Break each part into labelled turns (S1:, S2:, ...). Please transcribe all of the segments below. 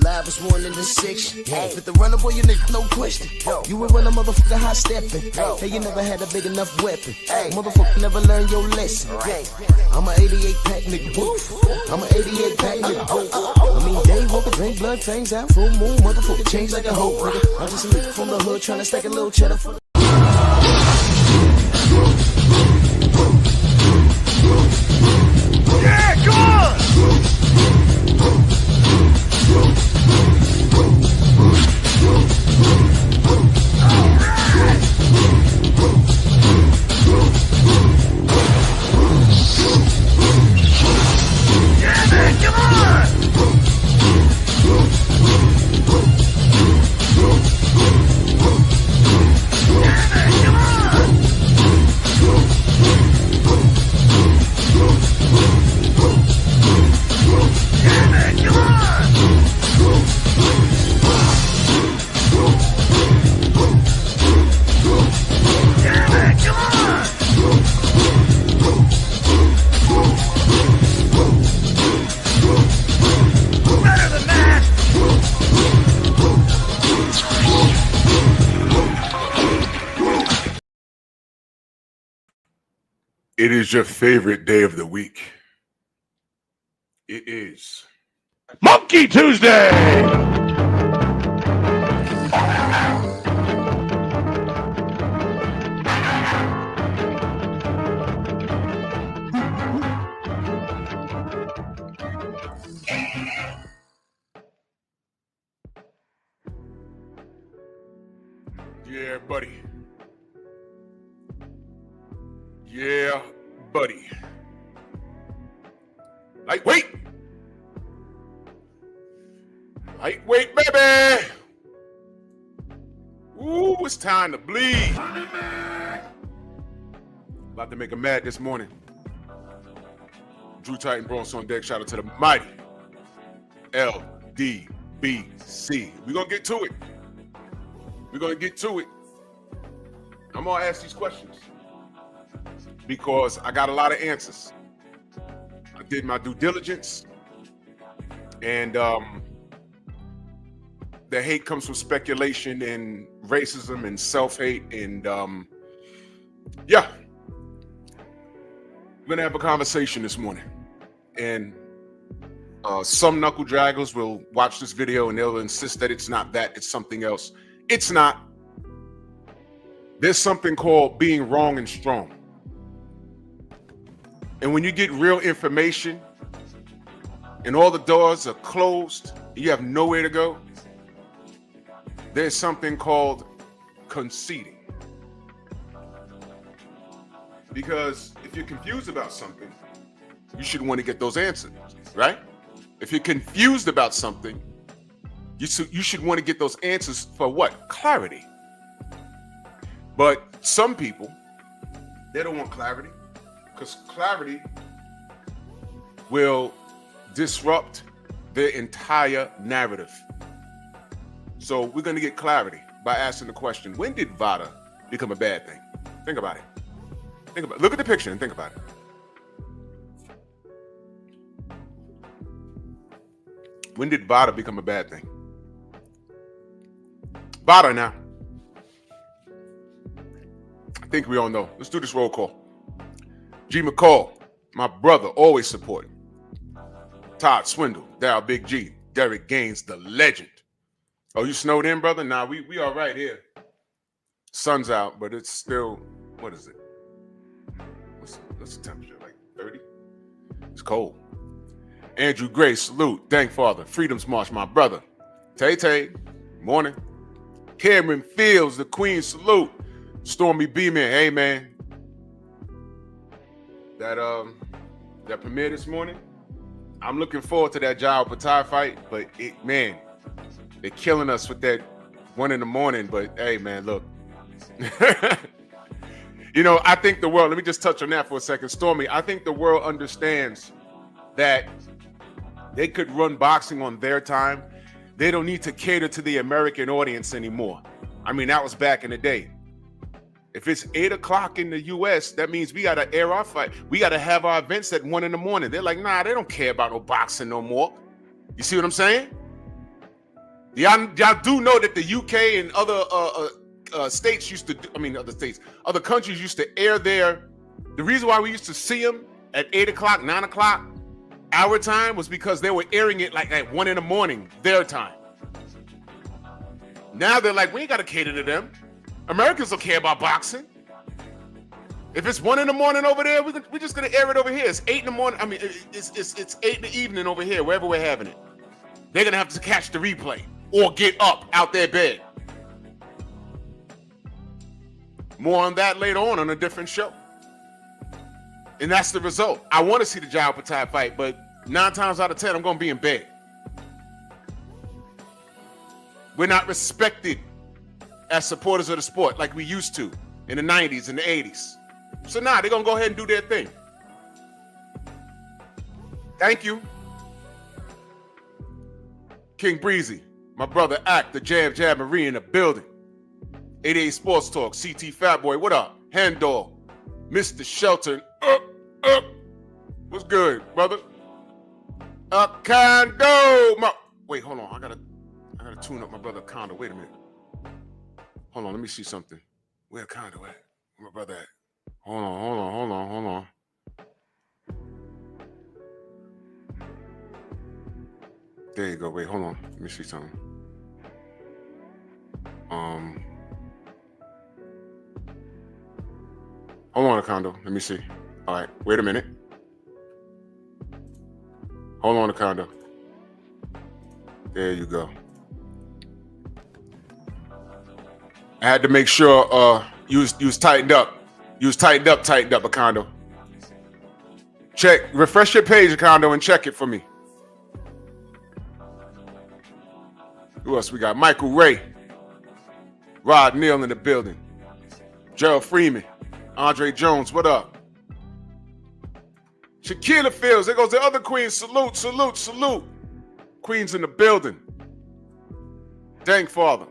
S1: live was one in the section. With the runner, boy, you nigga, no question. You would run a motherfucker high stepping. Hey, you never had a big enough weapon. Motherfucker never learned your lesson. I'm a 88 pack nigga. I'm a 88 pack nigga. I mean, day walker, drink blood, fangs out, full moon, motherfucker, change like a hoe, nigga. I'm just a nigga from the hood trying to stack a little cheddar for the.
S2: Yeah, come on! Yeah, man, come on! Yeah, man, come on! Yeah, man, come on! Yeah, man, come on! Better than that!
S3: It is your favorite day of the week. It is
S2: Monkey Tuesday!
S3: Yeah, buddy. Yeah, buddy. Lightweight. Lightweight, baby. Ooh, it's time to bleed. About to make him mad this morning. Drew Titan Bronx on deck. Shout out to the mighty LDBC. We're going to get to it. We're going to get to it. I'm going to ask these questions because I got a lot of answers. I did my due diligence, and the hate comes from speculation and racism and self-hate, and yeah. We're going to have a conversation this morning, and some knuckle draggers will watch this video and they'll insist that it's not that, it's something else. It's not. There's something called being wrong and strong. And when you get real information and all the doors are closed, you have nowhere to go, there's something called conceding. Because if you're confused about something, you should want to get those answers, right? If you're confused about something, you should want to get those answers for what? Clarity. But some people, they don't want clarity because clarity will disrupt their entire narrative. So we're going to get clarity by asking the question, when did Vada become a bad thing? Think about it. Look at the picture and think about it. When did Vada become a bad thing? Vada now. I think we all know. Let's do this roll call. G McCall, my brother, always supporting. Todd Swindle, Dow Big G, Derek Gaines, the legend. Oh, you snowed in, brother? Nah, we all right here. Sun's out, but it's still, what is it? What's the temperature, like 30? It's cold. Andrew Gray, salute. Thank Father. Freedom's March, my brother. Tay, morning. Cameron Fields, the Queen, salute. Stormy Beeman, hey man. That premiere this morning, I'm looking forward to that Jao Patai fight, but man, they're killing us with that 1 a.m. But hey man, look. You know, I think the world, let me just touch on that for a second. Stormy, I think the world understands that they could run boxing on their time. They don't need to cater to the American audience anymore. I mean, that was back in the day. If it's 8 o'clock in the US, that means we got to air our fight. We got to have our events at 1 a.m. They're like, nah, they don't care about no boxing no more. You see what I'm saying? Y'all do know that the UK and other states used to, other countries used to air their, the reason why we used to see them at 8 o'clock, 9 o'clock, our time was because they were airing it like at 1 in the morning, their time. Now they're like, we ain't got to cater to them. Americans don't care about boxing. If it's 1 in the morning over there, we're just going to air it over here. It's 8 in the morning. I mean, it's 8 in the evening over here, wherever we're having it. They're going to have to catch the replay or get up out their bed. More on that later on a different show. And that's the result. I want to see the Jao Patai fight, but 9 times out of 10, I'm going to be in bed. We're not respected as supporters of the sport like we used to in the 90s and the 80s. So now they're going to go ahead and do their thing. Thank you. King Breezy, my brother Act, the Jab Marie in the building. 88 Sports Talk, CT Fat Boy, what up? Hand Dog, Mr. Shelton, what's good, brother? Condo, wait, hold on, I gotta tune up my brother Condo. Wait a minute. Hold on, let me see something. Where Condo at? Where my brother at? Hold on. There you go. Wait, hold on. Let me see something. Hold on, Condo. Let me see. All right. Wait a minute. Hold on, Condo. There you go. I had to make sure you was tightened up. You was tightened up, Condo. Refresh your page, Condo, and check it for me. Who else we got? Michael Ray. Rod Neal in the building. Gerald Freeman. Andre Jones, what up? Shaquilla Fields, there goes the other queen. Salute. Queen's in the building. Dang father.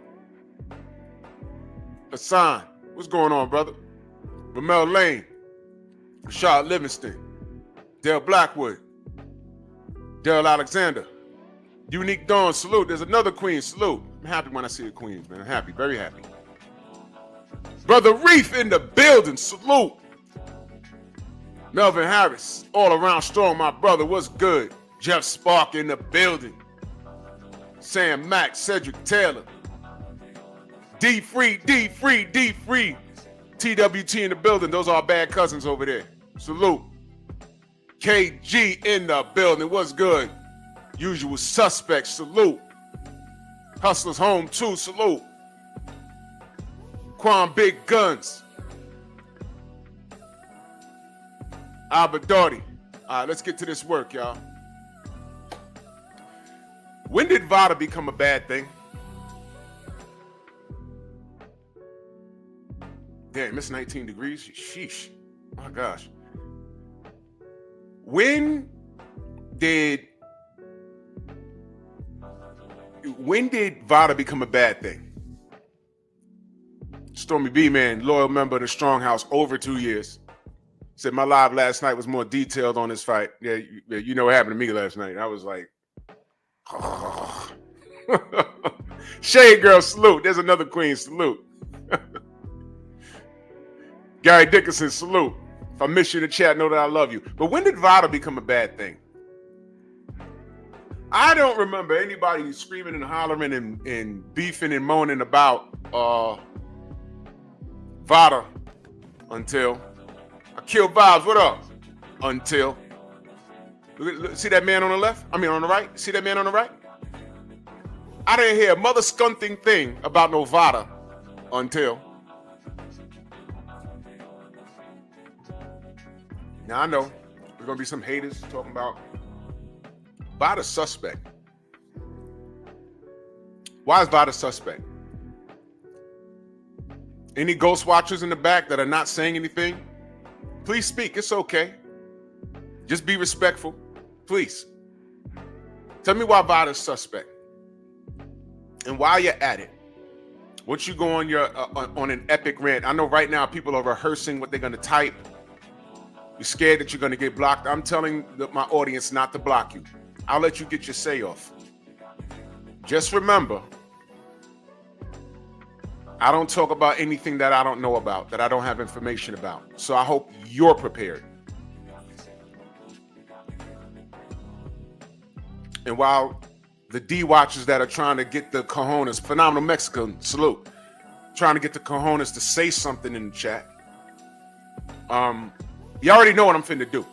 S3: Hassan, what's going on, brother? Ramel Lane. Rashad Livingston. Dale Blackwood. Daryl Alexander. Unique Dawn, salute. There's another queen, salute. I'm happy when I see the queens, man. I'm happy, very happy. Brother Reef in the building, salute. Melvin Harris, all around strong, my brother, what's good? Jeff Spark in the building. Sam Mack, Cedric Taylor. D-Free. TWT in the building. Those are our bad cousins over there. Salute. KG in the building, what's good? Usual Suspects, salute. Hustlers Home 2, salute. Quan Big Guns. Albert Doherty. All right, let's get to this work, y'all. When did Vada become a bad thing? Damn, it's 19 degrees. Sheesh. My gosh. When did Vada become a bad thing? Stormy B, man, loyal member of the Strong House, over 2 years. Said my live last night was more detailed on this fight. Yeah, you know what happened to me last night. I was like, oh. Shade Girl, salute. There's another queen, salute. Gary Dickinson, salute. If I miss you in the chat, know that I love you. But when did Vada become a bad thing? I don't remember anybody screaming and hollering and beefing and moaning about Vada until I killed Vibes. What up? Until see that man on the left? I mean on the right? See that man on the right? I didn't hear a mother skunting thing about no Vada until. Now I know there's gonna be some haters talking about Vada suspect. Why is Vada suspect? Any ghost watchers in the back that are not saying anything, please speak. It's okay. Just be respectful, please. Tell me why Vada is suspect. And while you're at it, once you go on your on an epic rant, I know right now people are rehearsing what they're gonna type. You're scared that you're gonna get blocked. I'm telling my audience not to block you. I'll let you get your say off. Just remember, I don't talk about anything that I don't know about, that I don't have information about. So I hope you're prepared. And while the D watchers that are trying to get the cojones, phenomenal Mexican, salute, trying to get the cojones to say something in the chat, you already know what I'm finna do.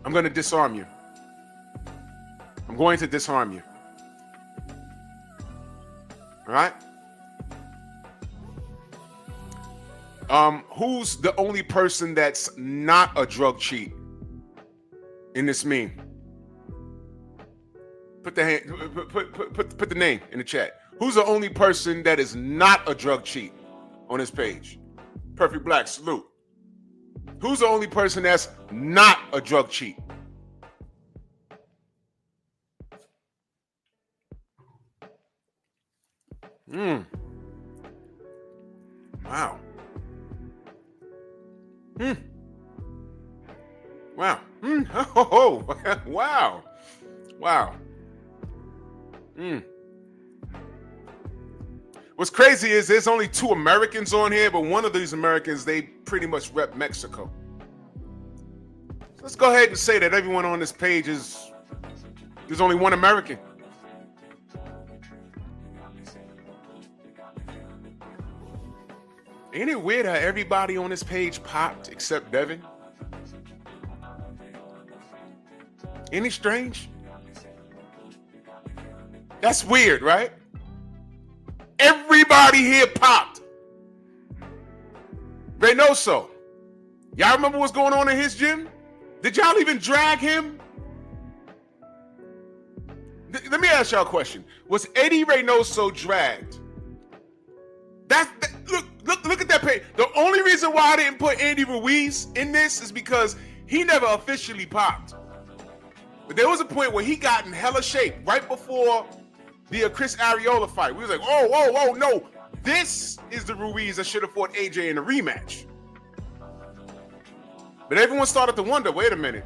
S3: I'm going to disarm you. I'm going to disarm you. All right? Who's the only person that's not a drug cheat in this meme? Put the name in the chat. Who's the only person that is not a drug cheat on this page? Perfect Black, salute. Who's the only person that's not a drug cheat? Wow. Wow. Oh, wow. Wow. What's crazy is there's only 2 Americans on here, but one of these Americans, they pretty much rep Mexico. So let's go ahead and say that everyone on this page there's only 1 American. Ain't it weird how everybody on this page popped except Devin? Ain't it strange? That's weird, right? Everybody here popped. Reynoso. Y'all remember what's going on in his gym? Did y'all even drag him? Let me ask y'all a question. Was Eddie Reynoso dragged? Look at that page. The only reason why I didn't put Andy Ruiz in this is because he never officially popped. But there was a point where he got in hella shape right before the Chris Arreola fight. We was like, oh, no. This is the Ruiz that should have fought AJ in a rematch. But everyone started to wonder, wait a minute.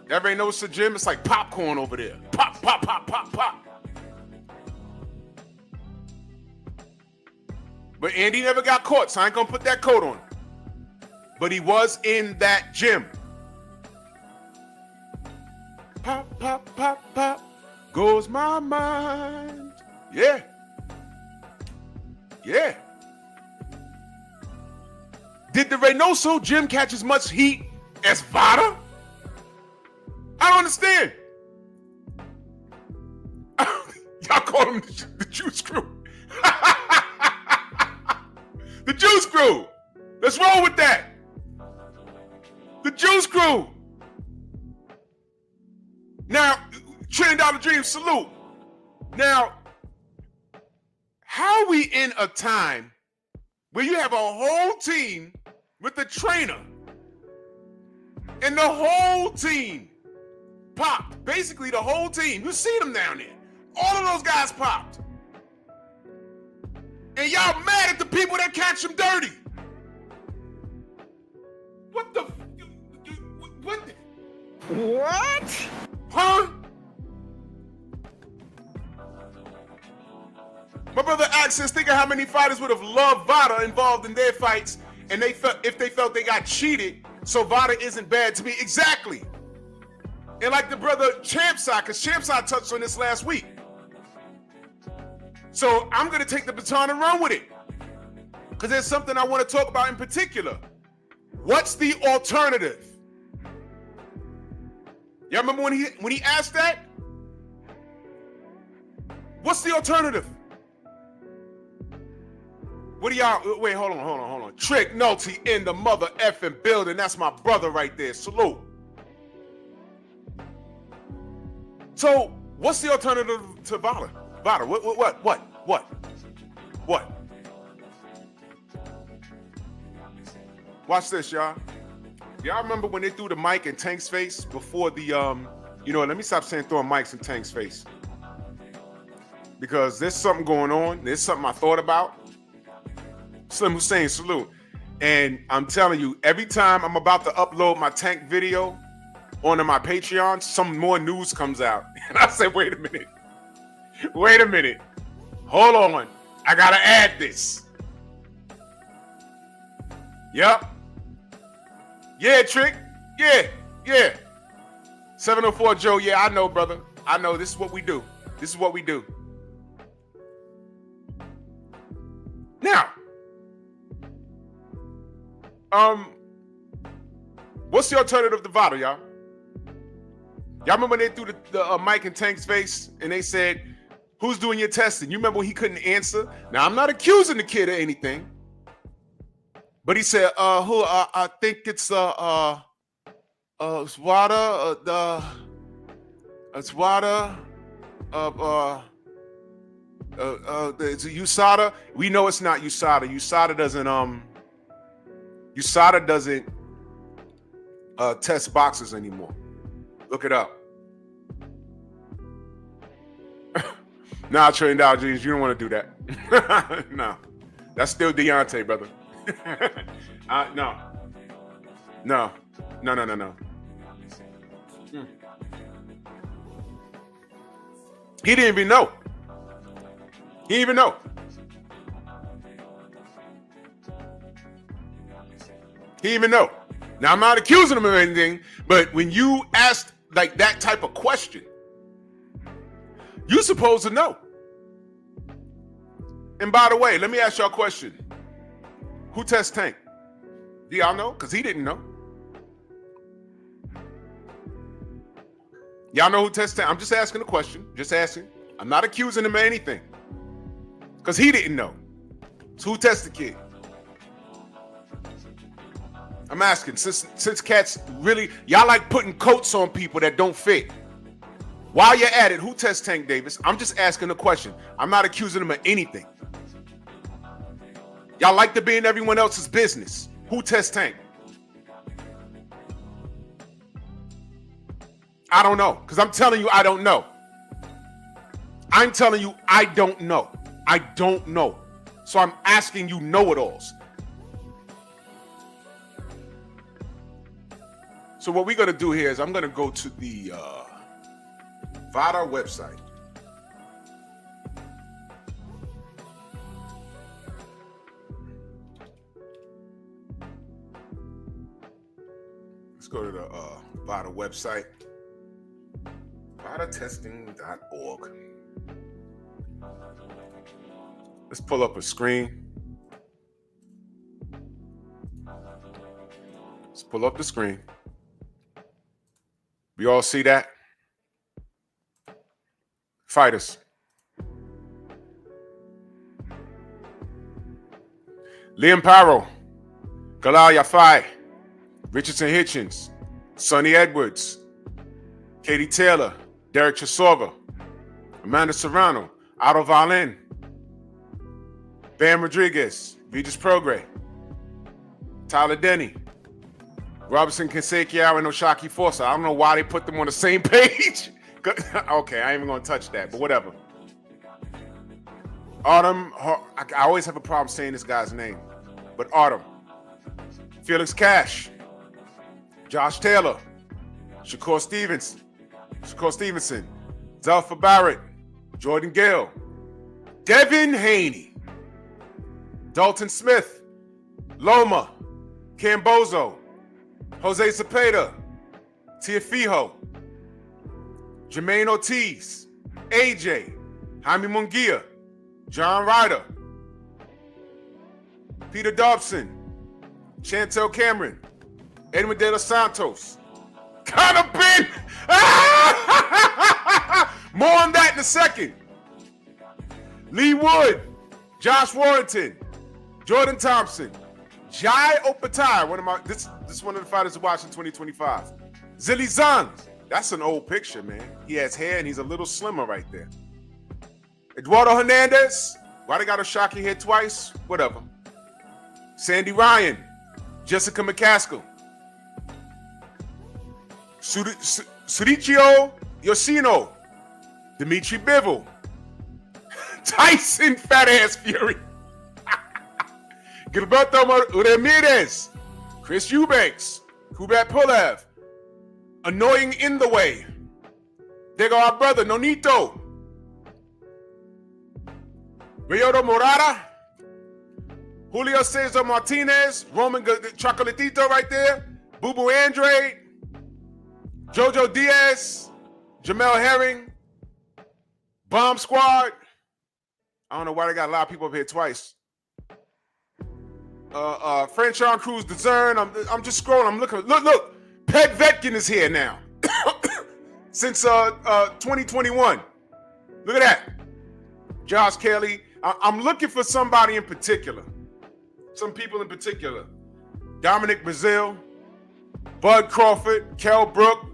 S3: That Reynoso gym, it's like popcorn over there. Pop, pop, pop, pop, pop. But Andy never got caught, so I ain't gonna put that coat on him. But he was in that gym. Pop, pop, pop, pop, goes my mind. Yeah. Yeah. Did the Reynoso gym catch as much heat as Vada? I don't understand. Y'all call him the Juice Crew. The Juice Crew. Let's roll with that. The Juice Crew. Now, $1 Trillion, salute. Now, how are we in a time where you have a whole team with the trainer and the whole team popped? Basically, the whole team. You see them down there. All of those guys popped. And y'all mad at the people that catch them dirty. What the? What?
S2: What?
S3: Huh? My brother Access, think of how many fighters would have loved Vada involved in their fights, and they felt if they felt they got cheated, so Vada isn't bad to me. Exactly. And like the brother Champside, because Champside touched on this last week. So I'm going to take the baton and run with it. Because there's something I want to talk about in particular. What's the alternative? Y'all remember when he asked that? What's the alternative? What do y'all, wait, hold on. Trick Nolte in the mother effing building. That's my brother right there. Salute. So, what's the alternative to Vada? Vada, what? Watch this, y'all. Y'all remember when they threw the mic in Tank's face before the, let me stop saying throwing mics in Tank's face. Because there's something going on. There's something I thought about. Slim Hussein, salute. And I'm telling you, every time I'm about to upload my Tank video onto my Patreon, some more news comes out. And I say, wait a minute. Hold on. I gotta add this. Yep. Yeah, Trick. Yeah. 704 Joe. Yeah, I know, brother. I know. This is what we do. Now, what's the alternative to Vada, y'all? Y'all remember when they threw the mic in Tank's face and they said, "Who's doing your testing?" You remember when he couldn't answer? Now, I'm not accusing the kid of anything, but he said, "Who? I think it's Vada. It's Vada. It's USADA." We know it's not USADA. USADA doesn't test boxers anymore. Look it up. Nah, $1 trillion jeans. You don't want to do that. No, that's still Deontay, brother. No. He didn't even know. He didn't even know. He didn't even know. Now, I'm not accusing him of anything, but when you ask like that type of question, you're supposed to know. And by the way, let me ask y'all a question. Who tests Tank? Do y'all know? Because he didn't know. Y'all know who tests Tank? I'm just asking a question. Just asking. I'm not accusing him of anything. Because he didn't know. So who tests the kid? I'm asking, since cats really, y'all like putting coats on people that don't fit. While you're at it, who tests Tank Davis? I'm just asking a question. I'm not accusing him of anything. Y'all like to be in everyone else's business. Who tests Tank? I don't know, because I'm telling you I don't know. I'm telling you I don't know. I don't know. So I'm asking you know-it-alls. So what we're going to do here is I'm going to go to the Vada website. Let's go to the Vada website. VadaTesting.org. Let's pull up a screen. Let's pull up the screen. We all see that? Fighters. Liam Paro, Galal Yafai, Richardson Hitchens, Sonny Edwards, Katie Taylor, Derek Chisova, Amanda Serrano, Otto Valen, Bam Rodriguez, Regis Prograis, Tyler Denny, Robinson Kinsekiao, and Oshaki Forza. I don't know why they put them on the same page. Okay, I ain't even gonna touch that, but whatever. Autumn, I always have a problem saying this guy's name, but Autumn, Felix Cash, Josh Taylor, Shakur Stevenson, Zelfa Barrett, Jordan Gale, Devin Haney, Dalton Smith, Loma, Cambozo, Jose Cepeda, Tiafijo, Jermaine Ortiz, AJ, Jaime Munguia, John Ryder, Peter Dobson, Chantel Cameron, Edwin De Los Santos, Connor Ben. More on that in a second. Lee Wood, Josh Warrington, Jordan Thompson, Jai Opatai, this is one of the fighters to watch in 2025. Zilly Zhang, that's an old picture, man. He has hair and he's a little slimmer right there. Eduardo Hernandez, why they got Oshaki here twice? Whatever. Sandy Ryan, Jessica McCaskill, Surichio Yoshino, Dimitri Bivol, Tyson Fat Ass Fury, Gilberto Ramirez, Chris Eubanks, Kubat Pulev, Annoying in the Way. There go our brother, Nonito. Ryoto Morata, Julio Cesar Martinez, Roman Chocolatito right there, Boo Boo Andrade, Jojo Diaz, Jamel Herring, Bomb Squad. I don't know why they got a lot of people up here twice. Franchon Cruz Dezern. I'm just scrolling. I'm looking. Look. Peg Vetkin is here now. Since 2021. Look at that. Josh Kelly. I'm looking for somebody in particular. Some people in particular. Dominic Brazil, Bud Crawford, Kel Brook,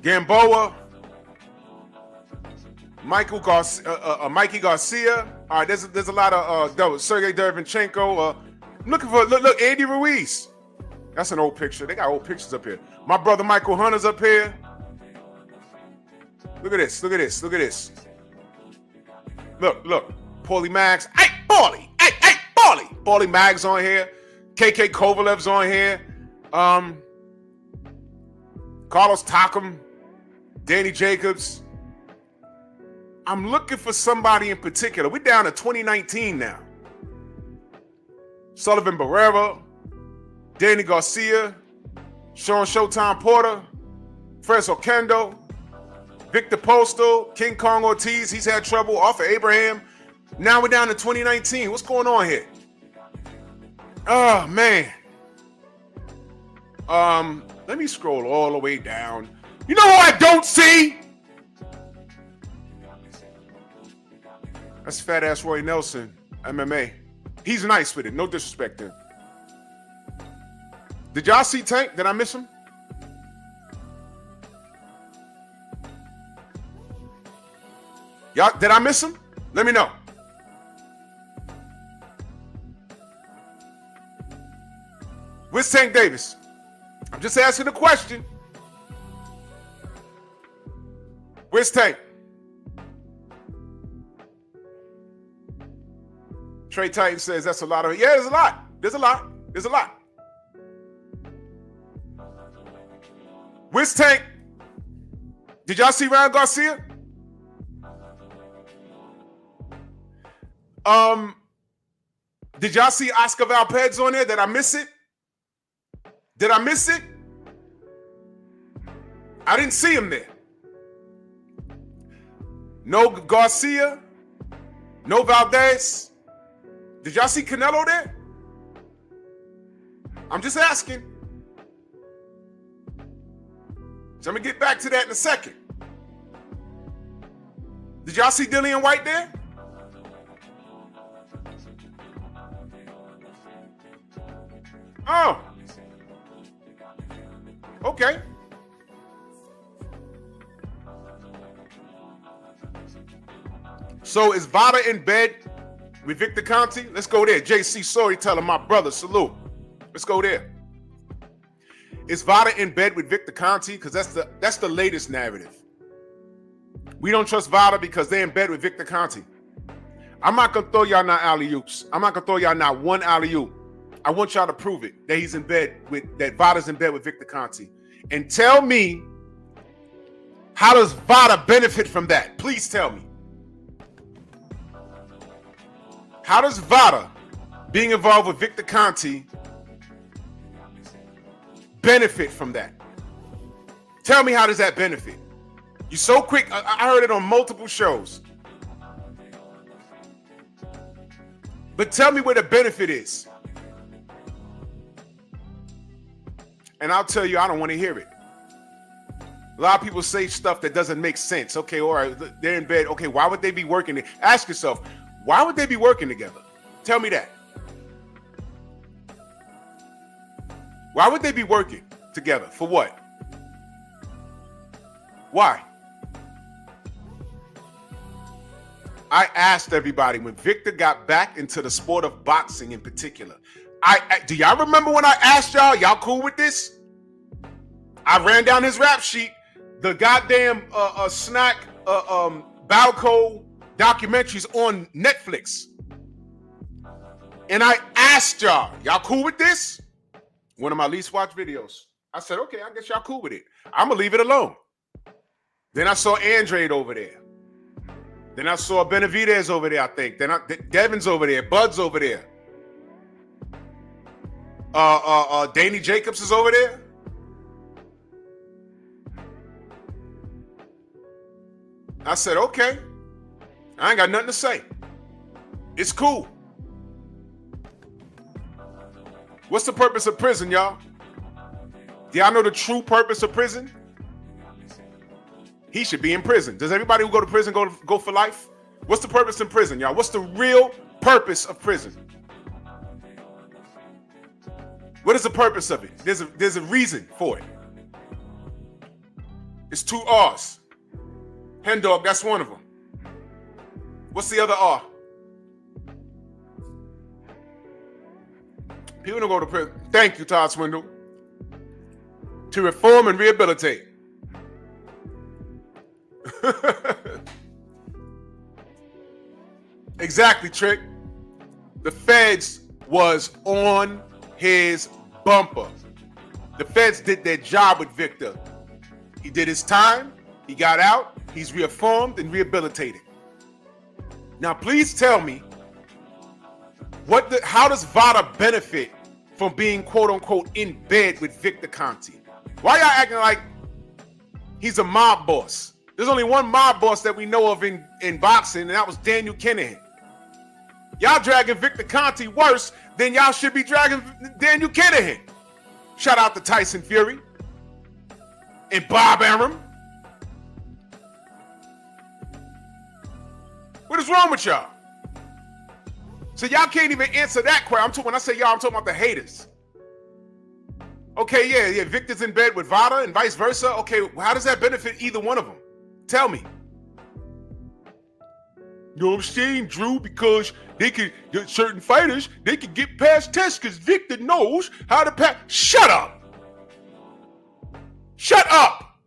S3: Gamboa, Mikey Garcia. All right, there's a lot of Sergey Derevchenko. I'm looking for look Andy Ruiz. That's an old picture. They got old pictures up here. My brother Michael Hunter's up here. Look at this. Look at this. Look at this. Look. Paulie Mags. Hey, Paulie. Hey, Paulie. Paulie Mags on here. KK Kovalev's on here. Carlos Takam. Danny Jacobs. I'm looking for somebody in particular. We're down to 2019 now. Sullivan Barrera, Danny Garcia, Sean Showtime Porter, Fres Okendo, Victor Postal, King Kong Ortiz. He's had trouble. Arthur Abraham. Now we're down to 2019. What's going on here? Oh, man. Let me scroll all the way down. You know who I don't see? That's fat ass Roy Nelson, MMA. He's nice with it. No disrespect to him. Did y'all see Tank? Did I miss him? Y'all, did I miss him? Let me know. Where's Tank Davis? I'm just asking a question. Where's Tank? Trey Titan says that's a lot of it. Yeah, there's a lot. There's a lot. There's a lot. Where's Tank? Did y'all see Ryan Garcia? Did y'all see Oscar Valpez on there? Did I miss it? Did I miss it? I didn't see him there. No Garcia. No Valdez. Did y'all see Canelo there? I'm just asking. So I'm going to get back to that in a second. Did y'all see Dillian White there? Oh. Okay. So is Vada in bed with Victor Conte? Let's go there. JC Storyteller, my brother, salute. Let's go there. Is Vada in bed with Victor Conte? Because that's the latest narrative. We don't trust Vada because they're in bed with Victor Conte. I'm not gonna throw y'all not alley-oops. I'm not gonna throw y'all not one alley-oop. I want y'all to prove it that he's in bed with that Vada's in bed with Victor Conte. And tell me, how does Vada benefit from that? Please tell me. How does Vada being involved with Victor Conte benefit from that? Tell me, how does that benefit? You're so quick. I heard it on multiple shows. But tell me where the benefit is. And I'll tell you, I don't want to hear it. A lot of people say stuff that doesn't make sense. Okay, all right, they're in bed. Okay, why would they be working? Ask yourself, why would they be working together? Tell me that. Why would they be working together? For what? Why? I asked everybody when Victor got back into the sport of boxing in particular. Do y'all remember when I asked y'all, y'all cool with this? I ran down his rap sheet, the goddamn snack Balco documentaries on Netflix. And I asked y'all cool with this? One of my least watched videos. I said, okay, I guess y'all cool with it. I'm gonna leave it alone. Then I saw Andrade over there. Then I saw Benavidez over there, I think. Then Devin's over there. Bud's over there. Danny Jacobs is over there. I said, okay. I ain't got nothing to say. It's cool. What's the purpose of prison, y'all? Do y'all know the true purpose of prison? He should be in prison. Does everybody who go to prison go for life? What's the purpose in prison, y'all? What's the real purpose of prison? What is the purpose of it? There's a reason for it. It's 2 R's. Hen dog, that's one of them. What's the other R? People don't go to prison. Thank you, Todd Swindle. To reform and rehabilitate. Exactly, Trick. The feds was on his bumper. The feds did their job with Victor. He did his time. He got out. He's reformed and rehabilitated. Now, please tell me, how does Vada benefit from being quote unquote in bed with Victor Conte? Why y'all acting like he's a mob boss? There's only one mob boss that we know of in boxing, and that was Daniel Kinahan. Y'all dragging Victor Conte worse than y'all should be dragging Daniel Kinahan. Shout out to Tyson Fury and Bob Arum. What is wrong with y'all? So y'all can't even answer that question. When I say y'all, I'm talking about the haters. Okay, yeah, Victor's in bed with Vada and vice versa. Okay, how does that benefit either one of them? Tell me. You know what I'm saying, Drew? Because certain fighters, they can get past tests because Victor knows how to pass. Shut up. Shut up.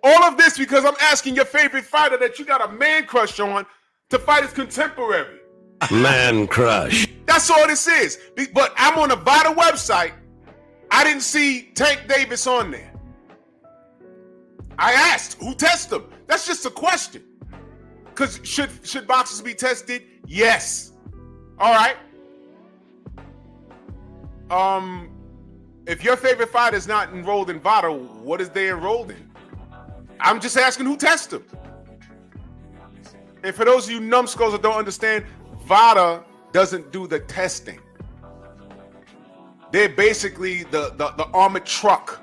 S3: All of this because I'm asking your favorite fighter that you got a man crush on to fight his contemporary.
S4: Man crush.
S3: That's all this is. But I'm on the Vada website. I didn't see Tank Davis on there. I asked, who tested him? That's just a question. Because should boxers be tested? Yes. All right. If your favorite fighter is not enrolled in Vada, what is they enrolled in? I'm just asking who tested him. And for those of you numbskulls that don't understand, Vada doesn't do the testing. They're basically the armored truck.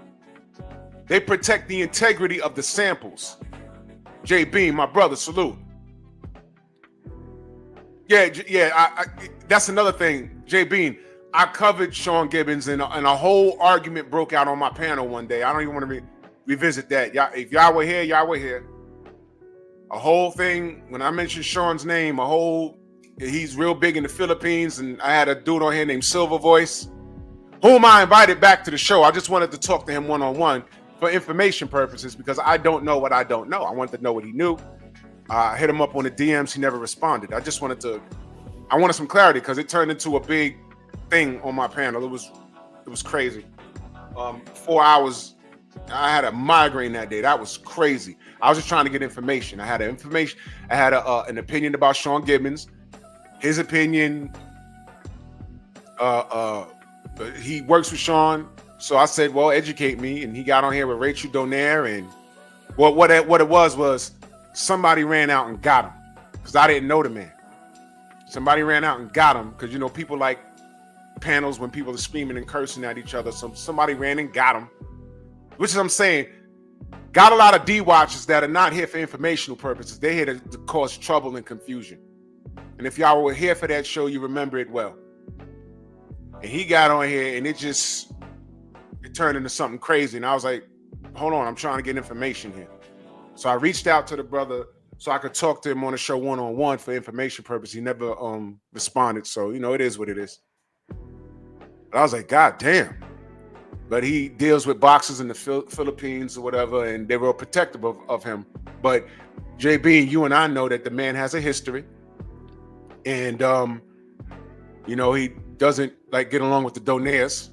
S3: They protect the integrity of the samples. J Bean, my brother, salute. Yeah. That's another thing, J Bean. I covered Sean Gibbons, and a whole argument broke out on my panel one day. I don't even want to revisit that. If y'all were here, y'all were here. A whole thing, when I mentioned Sean's name, he's real big in the Philippines, and I had a dude on here named Silver Voice, whom I invited back to the show. I just wanted to talk to him one-on-one for information purposes because I don't know what I don't know. I wanted to know what he knew. I hit him up on the DMs. He never responded. I wanted some clarity because it turned into a big thing on my panel. It was crazy. 4 hours. I had a migraine that day. That was crazy. I was just trying to get information. I had an opinion about Sean Gibbons. His opinion, he works with Sean. So I said, well, educate me. And he got on here with Rachel Donaire. And what it was somebody ran out and got him because I didn't know the man. Somebody ran out and got him because, people like panels when people are screaming and cursing at each other. So somebody ran and got him, which is I'm saying, got a lot of D-watchers that are not here for informational purposes. They're here to cause trouble and confusion. And if y'all were here for that show, you remember it well. And he got on here and it turned into something crazy. And I was like, hold on, I'm trying to get information here. So I reached out to the brother so I could talk to him on the show one-on-one for information purposes. He never responded. So, it is what it is. But I was like, God damn. But he deals with boxers in the Philippines or whatever, and they were protective of him. But JB, you and I know that the man has a history. And, he doesn't get along with the Donaires.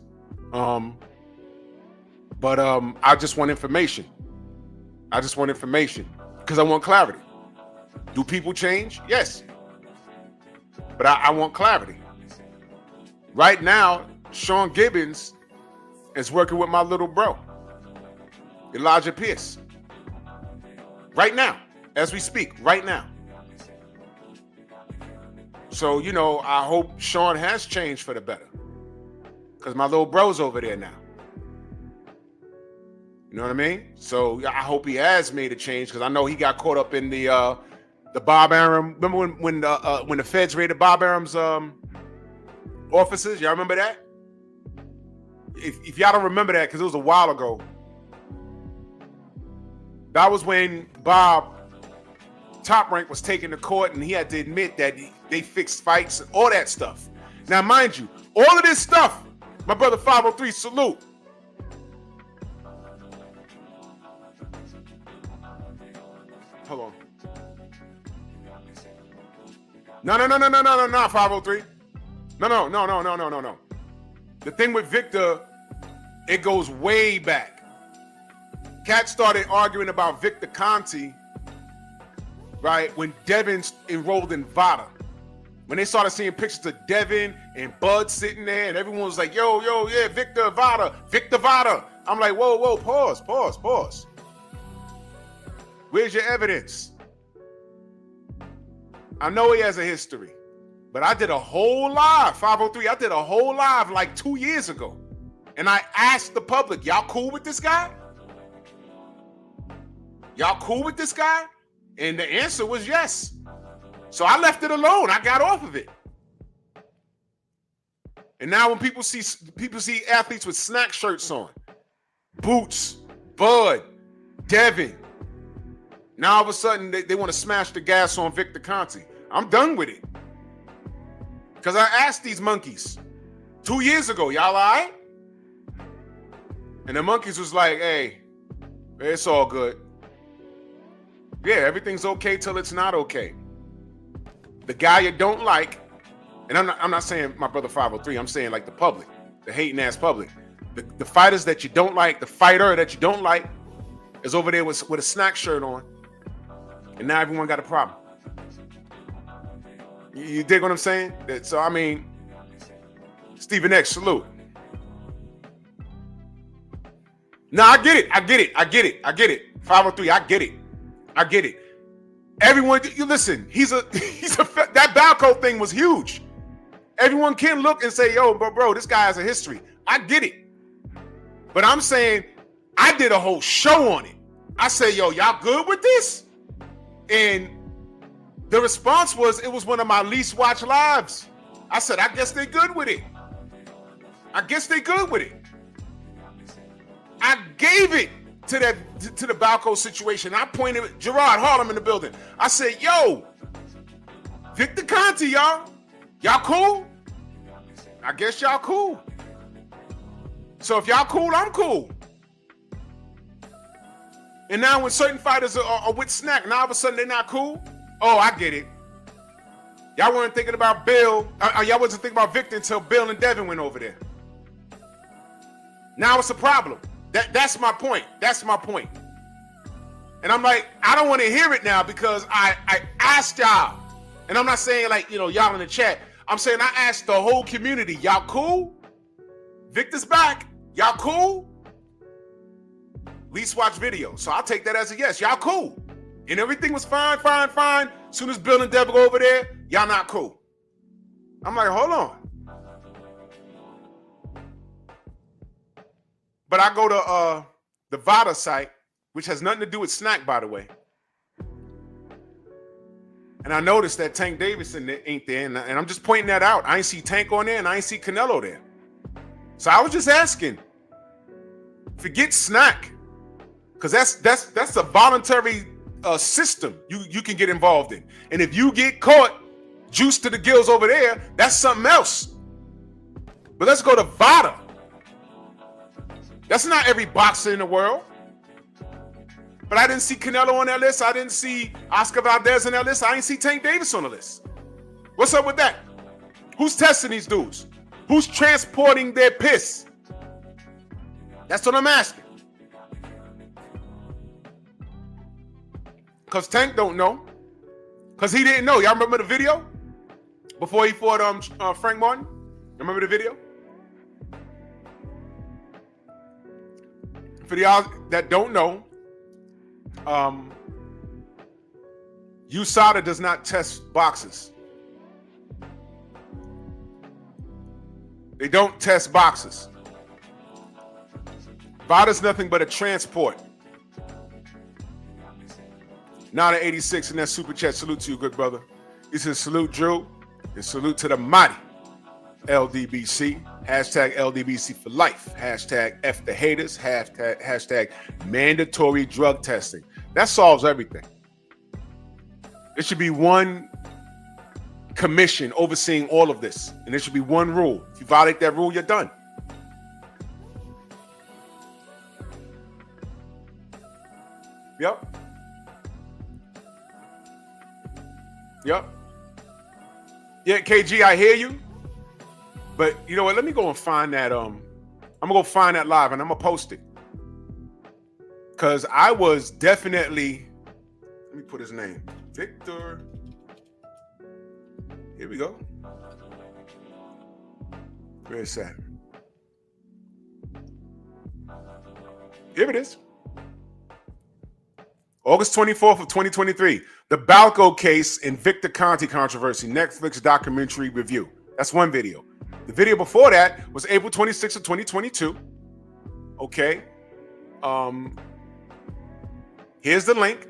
S3: But I just want information. Because I want clarity. Do people change? Yes. But I want clarity. Right now, Sean Gibbons is working with my little bro, Elijah Pierce. Right now, as we speak, right now. So, you know, I hope Sean has changed for the better. Because my little bro's over there now. You know what I mean? So I hope he has made a change, because I know he got caught up in the Bob Arum. Remember when the feds raided Bob Arum's offices? Y'all remember that? If y'all don't remember that, because it was a while ago, that was when Bob Top Rank was taken to court, and he had to admit that they fixed fights and all that stuff. Now, mind you, all of this stuff, my brother 503, salute. Hold on. No, 503. No. The thing with Victor, it goes way back. Cat started arguing about Victor Conte, right, when Devin enrolled in Vada. When they started seeing pictures of Devin and Bud sitting there, and everyone was like, yo, yeah, Victor Vada. I'm like, whoa, pause. Where's your evidence? I know he has a history, but I did a whole live, 503, I did a whole live like 2 years ago. And I asked the public, y'all cool with this guy? Y'all cool with this guy? And the answer was yes. So I left it alone. I got off of it. And now when people see athletes with snack shirts on, Boots, Bud, Devin, now all of a sudden they want to smash the gas on Victor Conte. I'm done with it. Because I asked these monkeys 2 years ago, y'all all right? And the monkeys was like, hey, it's all good. Yeah, everything's okay till it's not okay. The guy you don't like, and I'm not saying my brother 503, I'm saying like the public, the hating ass public. The fighters that you don't like, the fighter that you don't like is over there with a snack shirt on. And now everyone got a problem. You dig what I'm saying? So, I mean, Stephen X, salute. No, I get it. 503, I get it. Everyone, you listen, that Balco thing was huge. Everyone can look and say, yo, bro, this guy has a history. I get it. But I'm saying, I did a whole show on it. I say, yo, y'all good with this? And the response was, it was one of my least watched lives. I said, I guess they good with it. I gave it to the Balco situation. I pointed at Gerard Harlem in the building. I said, yo, Victor Conte, y'all cool? I guess y'all cool. So if y'all cool, I'm cool. And now when certain fighters are with snack, now all of a sudden they're not cool. Oh, I get it. Y'all weren't thinking about Bill. Y'all wasn't thinking about Victor until Bill and Devin went over there. Now it's a problem. That's my point. And I'm like, I don't want to hear it now, because I asked y'all. And I'm not saying like, y'all in the chat. I'm saying I asked the whole community, y'all cool? Victor's back. Y'all cool? Least watch video. So I'll take that as a yes. Y'all cool. And everything was fine. Soon as Bill and Devin go over there, y'all not cool. I'm like, hold on. But I go to the Vada site, which has nothing to do with snack, by the way. And I noticed that Tank Davidson ain't there. And I'm just pointing that out. I ain't see Tank on there, and I ain't see Canelo there. So I was just asking. Forget snack. Because that's a voluntary system you can get involved in. And if you get caught juiced to the gills over there, that's something else. But let's go to Vada. That's not every boxer in the world. But I didn't see Canelo on that list. I didn't see Oscar Valdez on that list. I didn't see Tank Davis on the list. What's up with that? Who's testing these dudes? Who's transporting their piss? That's what I'm asking. Because Tank don't know. Because he didn't know. Y'all remember the video? Before he fought Frank Martin? Remember the video? For y'all that don't know, USADA does not test boxes. They don't test boxes. Vada's nothing but a transport. Now to 86 in that super chat. Salute to you, good brother. He says, salute Drew and salute to the mighty LDBC. Hashtag LDBC for life. Hashtag F the haters. Hashtag mandatory drug testing. That solves everything. There should be one commission overseeing all of this. And there should be one rule. If you violate that rule, you're done. Yep. Yep. Yeah, KG, I hear you. But you know what? Let me go and find that. I'm gonna go find that live and I'm gonna post it. Cause I was definitely, let me put his name. Victor. Here we go. Where is that? Here it is. August 24th of 2023. The Balco case and Victor Conte controversy. Netflix documentary review. That's one video. The video before that was April 26th of 2022. Okay. Here's the link.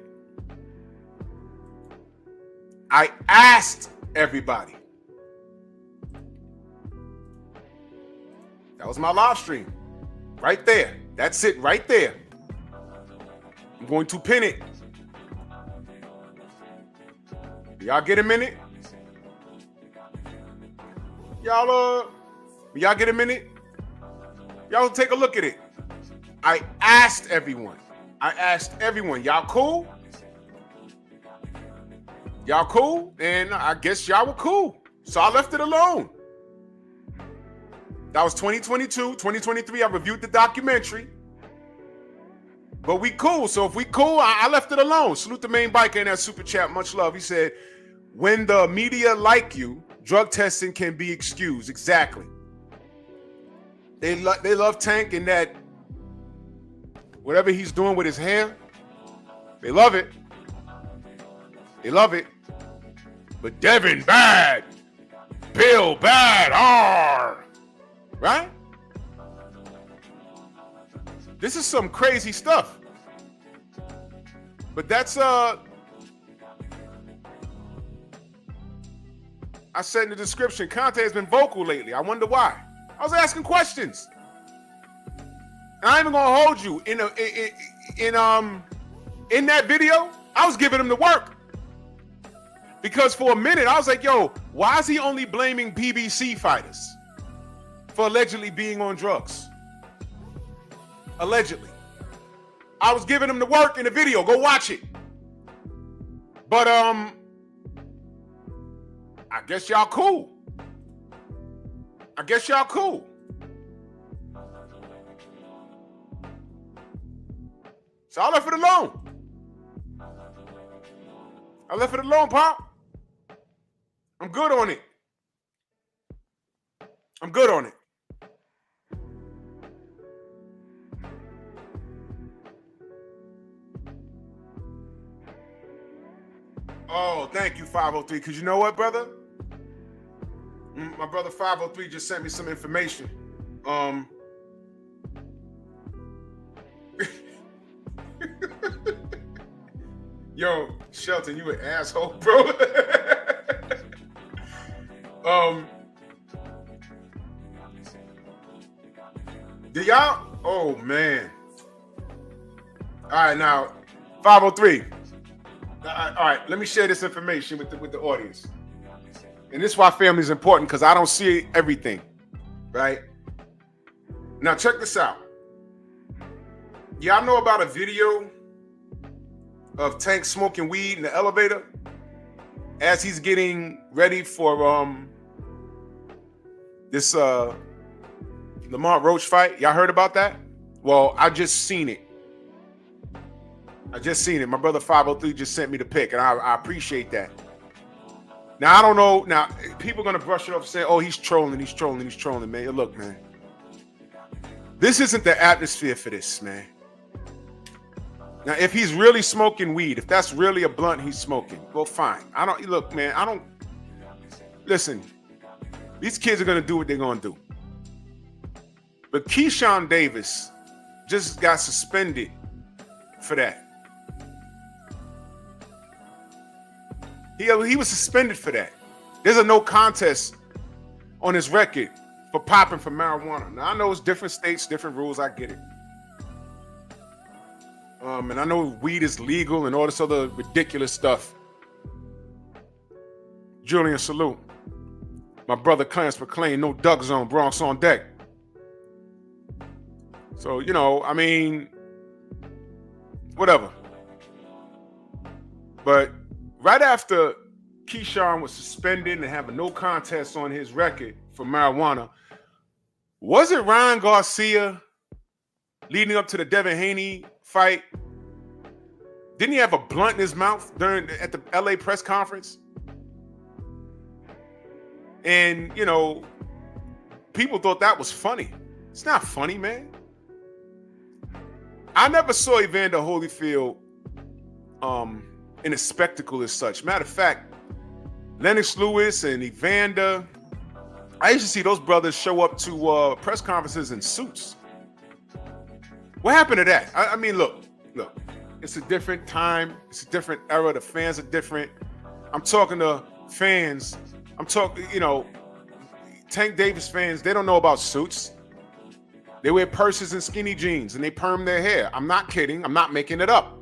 S3: I asked everybody. That was my live stream. Right there. That's it right there. I'm going to pin it. Y'all get a minute? Y'all get a minute? Y'all take a look at it. I asked everyone. Y'all cool? Y'all cool? And I guess y'all were cool. So I left it alone. That was 2022. 2023, I reviewed the documentary. But we cool. So if we cool, I left it alone. Salute the main biker in that super chat. Much love. He said, when the media like you, drug testing can be excused. Exactly. They love Tank and that whatever he's doing with his hair. They love it. They love it. But Devin bad. Bill bad. R. Right? This is some crazy stuff. But that's I said in the description, Conte has been vocal lately. I wonder why. I was asking questions. And I ain't even gonna hold you. In that video, I was giving him the work. Because for a minute, I was like, yo, why is he only blaming PBC fighters for allegedly being on drugs? Allegedly. I was giving him the work in the video. Go watch it. But I guess y'all cool. So I left it alone. Pop. I'm good on it. Oh, thank you, 503. Because you know what, brother? My brother 503 just sent me some information. Yo, Shelton, you an asshole, bro. Do y'all? Oh, man. All right, now, 503. All right, let me share this information with the audience. And this is why family is important, because I don't see everything, right? Now, check this out. Y'all know about a video of Tank smoking weed in the elevator as he's getting ready for this Lamar Roach fight? Y'all heard about that? Well, I just seen it. My brother 503 just sent me the pic, and I appreciate that. Now, I don't know. Now, people are going to brush it off and say, oh, he's trolling, man. Look, man. This isn't the atmosphere for this, man. Now, if he's really smoking weed, if that's really a blunt he's smoking, well, fine. Look, man, listen, these kids are going to do what they're going to do. But Keyshawn Davis just got suspended for that. He was suspended for that. There's a no contest on his record for popping for marijuana. Now, I know it's different states, different rules. I get it. And I know weed is legal and all this other ridiculous stuff. Julian, salute. My brother Clarence McClain, no Doug Zone, Bronx on deck. So, I mean, whatever. But right after Keyshawn was suspended and having no contest on his record for marijuana, was it Ryan Garcia leading up to the Devin Haney fight? Didn't he have a blunt in his mouth at the LA press conference? And, people thought that was funny. It's not funny, man. I never saw Evander Holyfield in a spectacle as such. Matter of fact, Lennox Lewis and Evander, I used to see those brothers show up to press conferences in suits. What happened to that? I mean, look. It's a different time. It's a different era. The fans are different. I'm talking to fans. I'm talking, Tank Davis fans, they don't know about suits. They wear purses and skinny jeans and they perm their hair. I'm not kidding. I'm not making it up.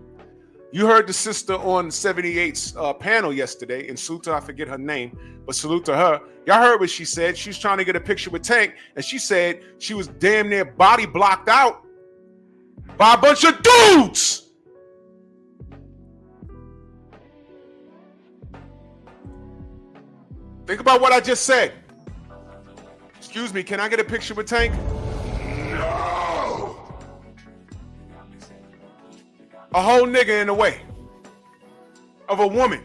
S3: You heard the sister on 78's panel yesterday, and salute to her, I forget her name, but salute to her. Y'all heard what she said. She was trying to get a picture with Tank, and she said she was damn near body blocked out by a bunch of dudes. Think about what I just said. Excuse me, can I get a picture with Tank? No. A whole nigga in the way of a woman.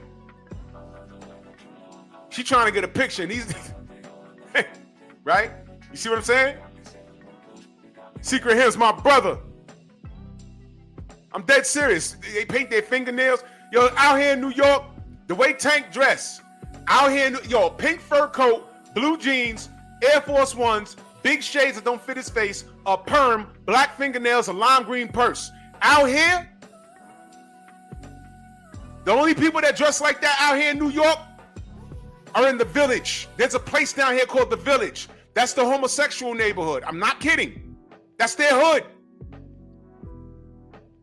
S3: She trying to get a picture and these right? You see what I'm saying? Secret Hill's my brother. I'm dead serious. They paint their fingernails. Yo, out here in New York, the way Tank dress, out here, pink fur coat, blue jeans, Air Force Ones, big shades that don't fit his face, a perm, black fingernails, a lime green purse. Out here, the only people that dress like that out here in New York are in the Village. There's a place down here called the Village. That's the homosexual neighborhood. I'm not kidding. That's their hood.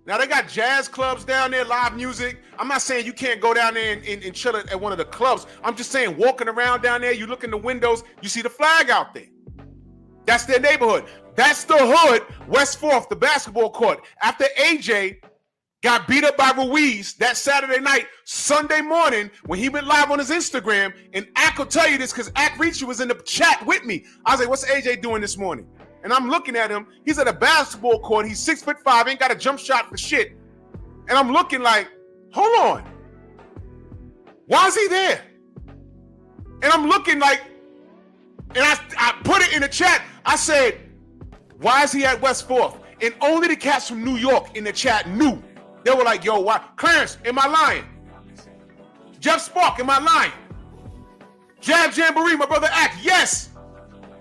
S3: Now, they got jazz clubs down there, live music. I'm not saying you can't go down there and chill at one of the clubs. I'm just saying walking around down there, you look in the windows, you see the flag out there. That's their neighborhood. That's the hood, West 4th, the basketball court. After AJ got beat up by Ruiz that Saturday night, Sunday morning, when he went live on his Instagram, and Ak will tell you this because Ak Reachy was in the chat with me. I was like, what's AJ doing this morning? And I'm looking at him. He's at a basketball court. He's 6'5", ain't got a jump shot for shit. And I'm looking like, hold on. Why is he there? And I'm looking like, and I put it in the chat. I said, why is he at West 4th? And only the cats from New York in the chat knew. They were like, yo, why? Clarence, am I lying? Jeff Spark, am I lying? Jab Jamboree, my brother Ak, yes.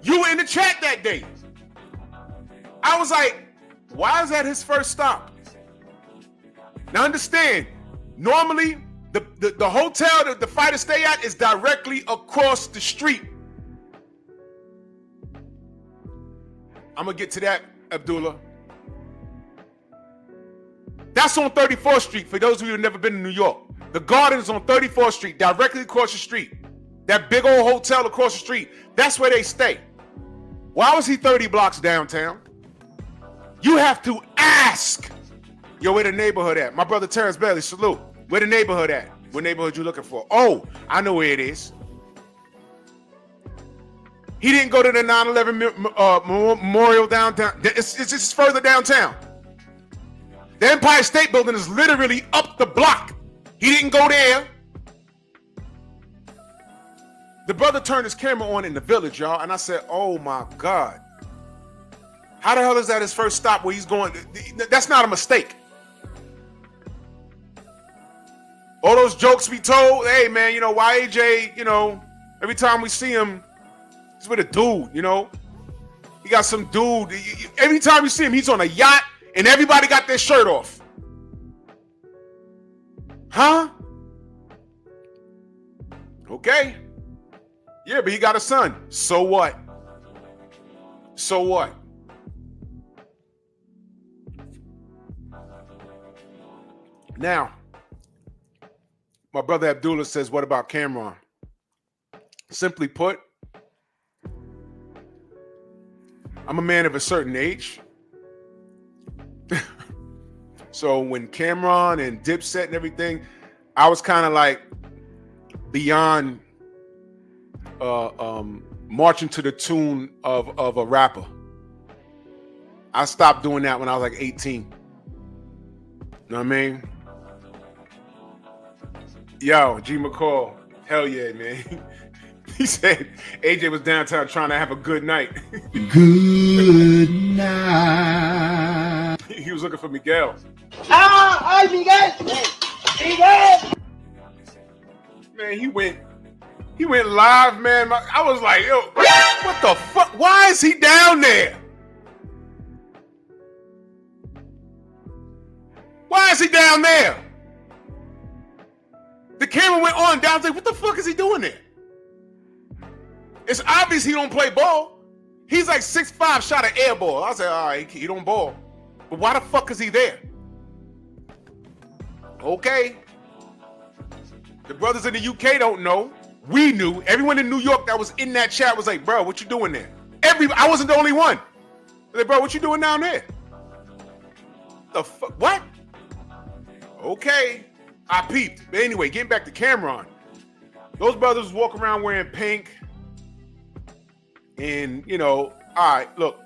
S3: You were in the chat that day. I was like, why is that his first stop? Now understand, normally the hotel that the fighters stay at is directly across the street. I'm gonna get to that, Abdullah. That's on 34th Street, for those of you who've never been to New York. The Garden is on 34th Street, directly across the street. That big old hotel across the street, that's where they stay. Why was he 30 blocks downtown? You have to ask. Yo, where the neighborhood at? My brother Terrence Bailey, salute. Where the neighborhood at? What neighborhood you looking for? Oh, I know where it is. He didn't go to the 9/11 memorial downtown. It's just further downtown. The Empire State Building is literally up the block. He didn't go there. The brother turned his camera on in the village, y'all, and I said, oh my God. How the hell is that his first stop where he's going? That's not a mistake. All those jokes we told, hey man, why AJ, every time we see him, he's with a dude, He got some dude. Every time you see him, he's on a yacht and everybody got their shirt off. Huh? Okay. Yeah, but he got a son. So what? So what? Now, my brother Abdullah says, what about Cameron? Simply put, I'm a man of a certain age. So when Cameron and Dipset and everything, I was kind of like beyond marching to the tune of a rapper. I stopped doing that when I was like 18. You know what I mean? Yo, G McCall, hell yeah, man. He said AJ was downtown trying to have a good night.
S1: Good night.
S3: He was looking for Miguel.
S2: ¡Ay, Miguel! ¡Miguel!
S3: Man, he went live, man. I was like, yo, what the fuck? Why is he down there? Why is he down there? The camera went on down there. What the fuck is he doing there? It's obvious he don't play ball. He's like 6'5", shot an air ball. I was like, all right, he don't ball. But why the fuck is he there? Okay. The brothers in the UK don't know. We knew. Everyone in New York that was in that chat was like, bro, what you doing there? I wasn't the only one. I like, bro, what you doing down there? The fuck? What? Okay. I peeped. But anyway, getting back to Cameron. Those brothers walk around wearing pink. And, all right, look.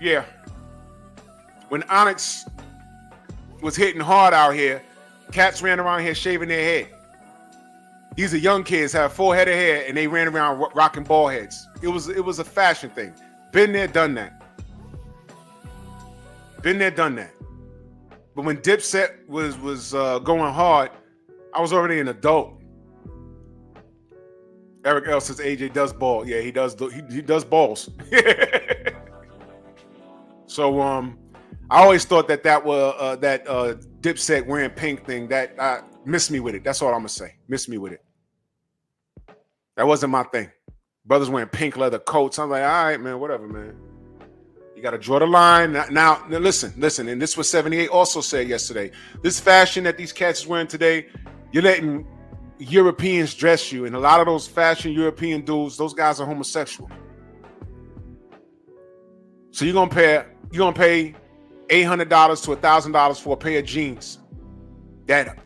S3: Yeah. When Onyx was hitting hard out here, cats ran around here shaving their head. These are young kids, have full head of hair, and they ran around rocking ball heads. It was a fashion thing. Been there, done that. Been there, done that. But when Dipset was going hard, I was already an adult. Eric L says AJ does ball. Yeah, he does. He does balls. So I always thought that was that Dipset wearing pink thing that missed me with it. That's all I'm gonna say. Missed me with it. That wasn't my thing. Brothers wearing pink leather coats. I'm like, all right, man, whatever, man. You got to draw the line. Now, listen. And this was 78 also said yesterday. This fashion that these cats is wearing today, you're letting Europeans dress you, and a lot of those fashion European dudes, those guys are homosexual. So you're gonna pay $800 to $1,000 for a pair of jeans that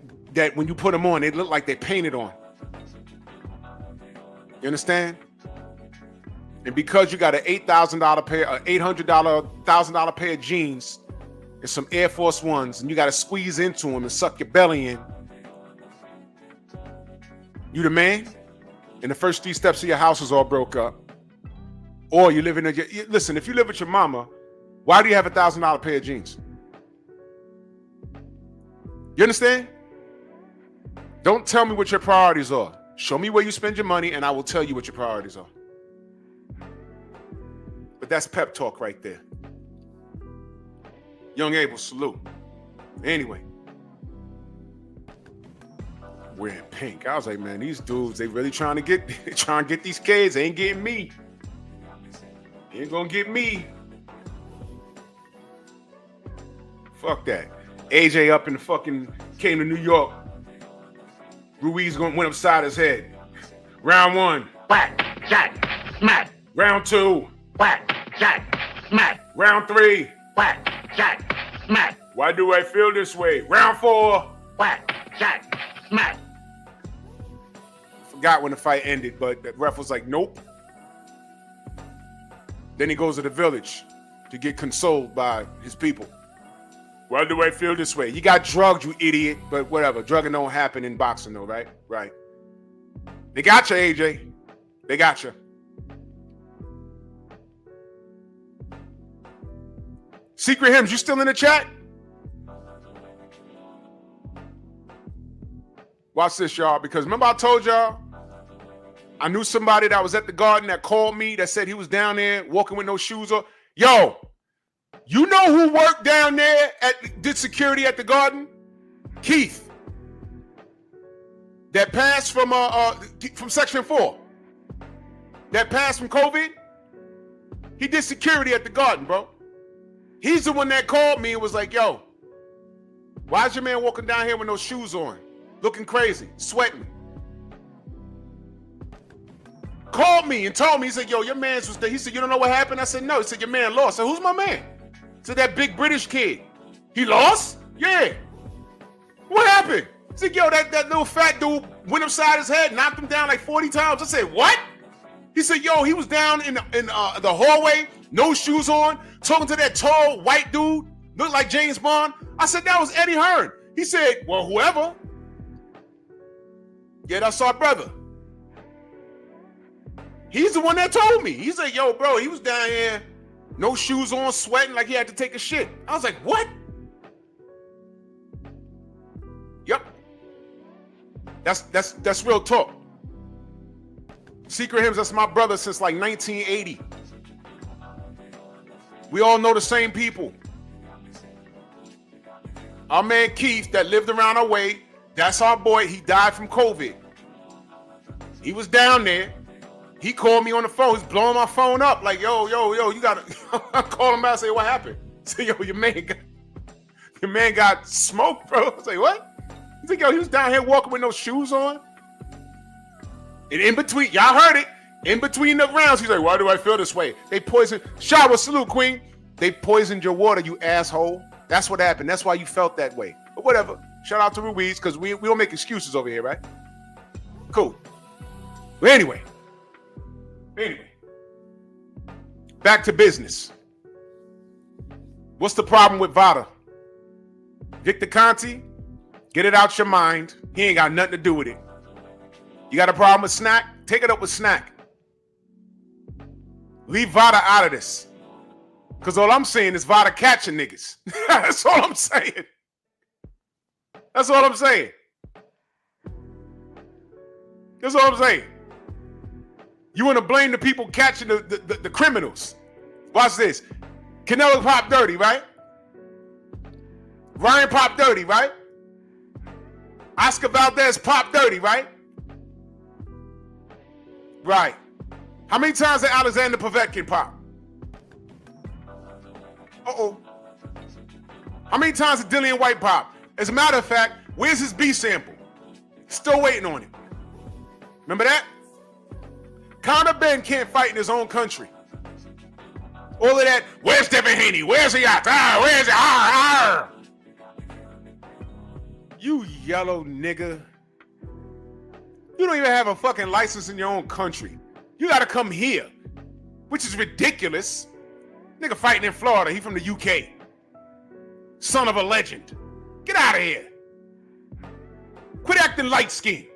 S3: when you put them on, they look like they're painted on. You understand? And because you got an $8,000 pair, $800, $1,000 pair of jeans and some Air Force Ones, and you got to squeeze into them and suck your belly in, you the man? And the first 3 steps of your house is all broke up. Or you live in listen, if you live with your mama, why do you have a $1,000 pair of jeans? You understand? Don't tell me what your priorities are. Show me where you spend your money, and I will tell you what your priorities are. But that's pep talk right there. Young Abel, salute. Anyway. Wearing pink. I was like, man, these dudes, they really trying to get these kids. They ain't getting me. They ain't gonna get me. Fuck that. AJ up in the fucking came to New York. Ruiz went upside his head. Round 1. Whack, shot, smack. Round 2. Whack, shot, smack. Round 3. Whack, shot, smack. Why do I feel this way? Round 4. Whack, shot, smack. Forgot when the fight ended, but the ref was like, nope. Then he goes to the village to get consoled by his people. Why do I feel this way? You got drugged, you idiot. But whatever. Drugging don't happen in boxing, though, right? Right. They got you, AJ. They got you. Secret Hymns, you still in the chat? Watch this, y'all, because remember I told y'all I knew somebody that was at the Garden that called me that said he was down there walking with no shoes on. Yo, you know who worked down there did security at the Garden? Keith. That passed from Section 4. That passed from COVID. He did security at the Garden, bro. He's the one that called me and was like, yo, why is your man walking down here with no shoes on? Looking crazy, sweating. Called me and told me, he said, yo, your man's was there. He said, you don't know what happened? I said, no. He said, your man lost. I said, who's my man? He said, that big British kid. He lost? Yeah. What happened? He said, yo, that little fat dude went upside his head, knocked him down like 40 times. I said, what? He said, yo, he was down in the hallway, no shoes on, talking to that tall white dude, looked like James Bond. I said, that was Eddie Hearn. He said, well, whoever. Yeah, that's our brother. He's the one that told me. He said, yo, bro, he was down here, no shoes on, sweating like he had to take a shit. I was like, what? Yep. That's real talk. Secret Hymns, that's my brother since like 1980. We all know the same people. Our man Keith that lived around our way, that's our boy. He died from COVID. He was down there. He called me on the phone. He's blowing my phone up like, yo, you gotta I call him out and say, what happened? Say, yo, your man got smoked, bro. I was like, what? He's like, yo, he was down here walking with no shoes on. And in between, y'all heard it, in between the rounds, he's like, why do I feel this way? They poisoned, shower, salute, queen. They poisoned your water, you asshole. That's what happened. That's why you felt that way. But whatever. Shout out to Ruiz, because we don't make excuses over here, right? Cool. But anyway, back to business. What's the problem with Vada? Victor Conte, get it out your mind. He ain't got nothing to do with it. You got a problem with Snack? Take it up with Snack. Leave Vada out of this. Because all I'm saying is Vada catching niggas. That's all I'm saying. That's all I'm saying. That's all I'm saying. You want to blame the people catching the criminals. Watch this. Canelo pop dirty, right? Ryan pop dirty, right? Oscar Valdez pop dirty, right? Right. How many times did Alexander Povetkin pop? Uh-oh. How many times did Dillian White pop? As a matter of fact, where's his B sample? Still waiting on him. Remember that? Conor Ben can't fight in his own country. All of that, where's Devin Haney? Where's he at? Where's he? You yellow nigga. You don't even have a fucking license in your own country. You gotta come here, which is ridiculous. Nigga fighting in Florida, he from the UK. Son of a legend. Get out of here. Quit acting light skinned.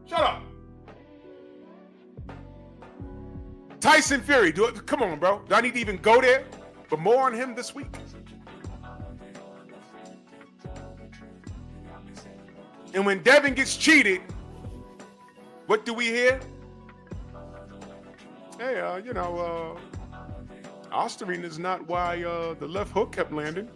S3: Shut up. Tyson Fury, come on, bro. Do I need to even go there? But more on him this week. And when Devin gets cheated, what do we hear? Hey, Osterine is not why the left hook kept landing.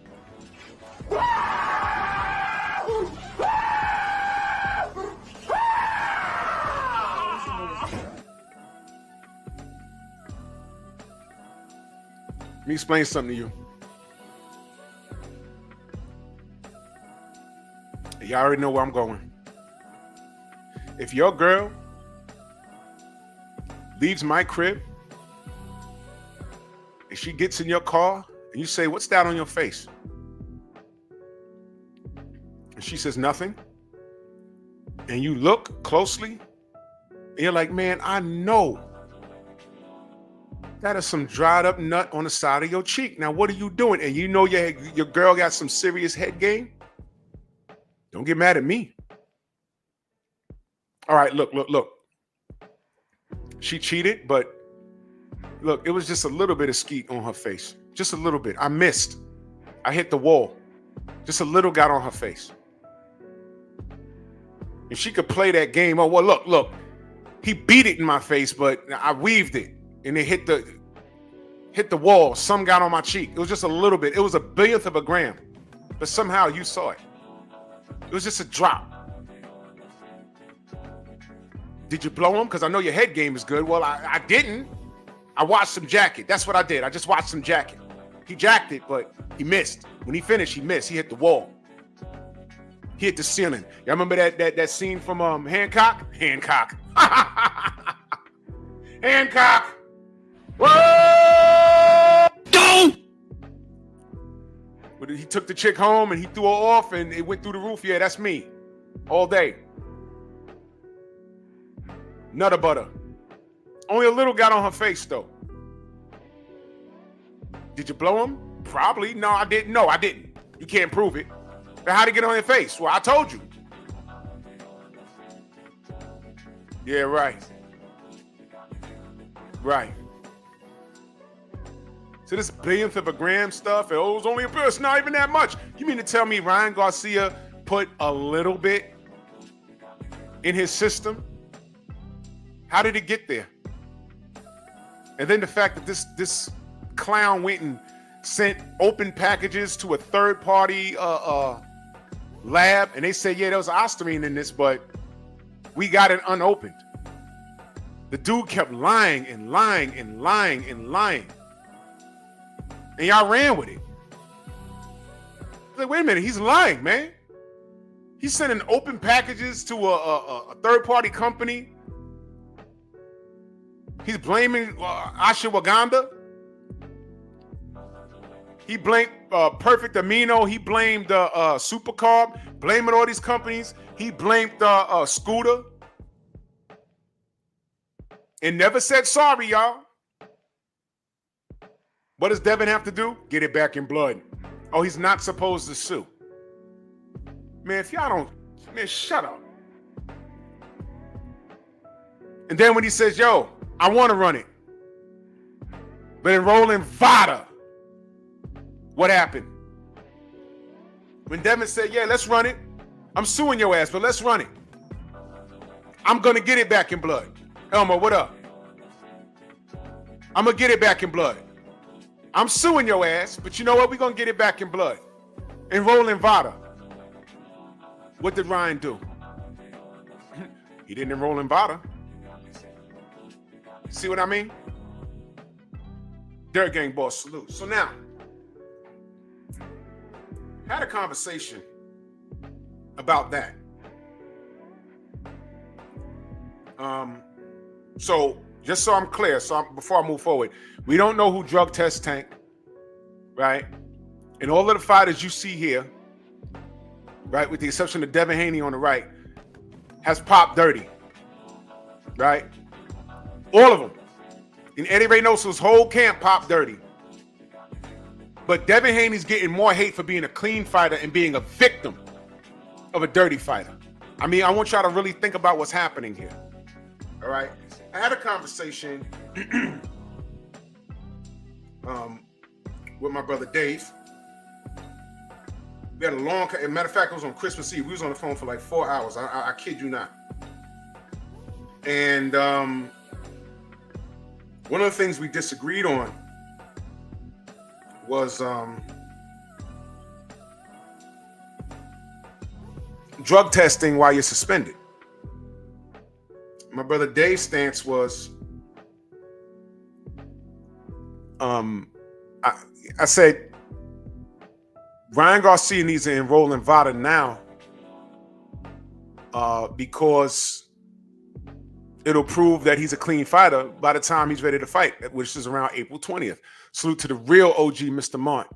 S3: Let me explain something to you. Y'all already know where I'm going. If your girl leaves my crib and she gets in your car and you say, what's that on your face? And she says, nothing. And you look closely and you're like, man, I know That is some dried up nut on the side of your cheek. Now, what are you doing? And you know your girl got some serious head game? Don't get mad at me. All right, look. She cheated, but look, it was just a little bit of skeet on her face. Just a little bit. I missed. I hit the wall. Just a little got on her face. If she could play that game, oh, well, look. He beat it in my face, but I weaved it. And it hit the wall. Some got on my cheek. It was just a little bit. It was a billionth of a gram. But somehow you saw it. It was just a drop. Did you blow him? Because I know your head game is good. Well, I didn't. I watched him jack it. That's what I did. I just watched him jack it. He jacked it, but he missed. When he finished, he missed. He hit the wall. He hit the ceiling. Y'all remember that scene from Hancock? Hancock. Hancock. Whoa! Go! But he took the chick home and he threw her off and it went through the roof. Yeah, that's me. All day. Nutter butter. Only a little got on her face, though. Did you blow him? Probably. No, I didn't. No, I didn't. You can't prove it. But how'd it get on your face? Well, I told you. Yeah, right. Right. So this billionth of a gram stuff, it was only it's not even that much. You mean to tell me Ryan Garcia put a little bit in his system? How did it get there? And then the fact that this clown went and sent open packages to a third-party lab, and they said, yeah, there was ostarine in this, but we got it unopened. The dude kept lying and lying and lying and lying. And y'all ran with it. Like, wait a minute, he's lying, man. He's sending open packages to a third-party company. He's blaming ashwagandha. He blamed Perfect Amino. He blamed Supercarb. Blaming all these companies. He blamed Scooter. And never said sorry, y'all. What does Devin have to do? Get it back in blood. Oh, he's not supposed to sue. Man, if y'all don't, man, shut up. And then when he says, yo, I want to run it, but enroll in Vada, what happened? When Devin said, yeah, let's run it. I'm suing your ass, but let's run it. I'm going to get it back in blood. Elmo, what up? I'm going to get it back in blood. I'm suing your ass, but you know what? We're going to get it back in blood. Enroll in Vada. What did Ryan do? He didn't enroll in Vada. See what I mean? Dirt Gang boss, salute. So now, had a conversation about that. So just so I'm clear, before I move forward, we don't know who drug test Tank, right? And all of the fighters you see here, right, with the exception of Devin Haney on the right, has popped dirty, right? All of them. And Eddie Reynoso's whole camp popped dirty. But Devin Haney's getting more hate for being a clean fighter and being a victim of a dirty fighter. I mean, I want y'all to really think about what's happening here. All right? I had a conversation with my brother Dave. We had a long, as a matter of fact, it was on Christmas Eve. We was on the phone for like 4 hours. I kid you not. And one of the things we disagreed on was drug testing while you're suspended. My brother Dave's stance was, I said, Ryan Garcia needs to enroll in Vada now because it'll prove that he's a clean fighter by the time he's ready to fight, which is around April 20th. Salute to the real OG, Mr. Mont.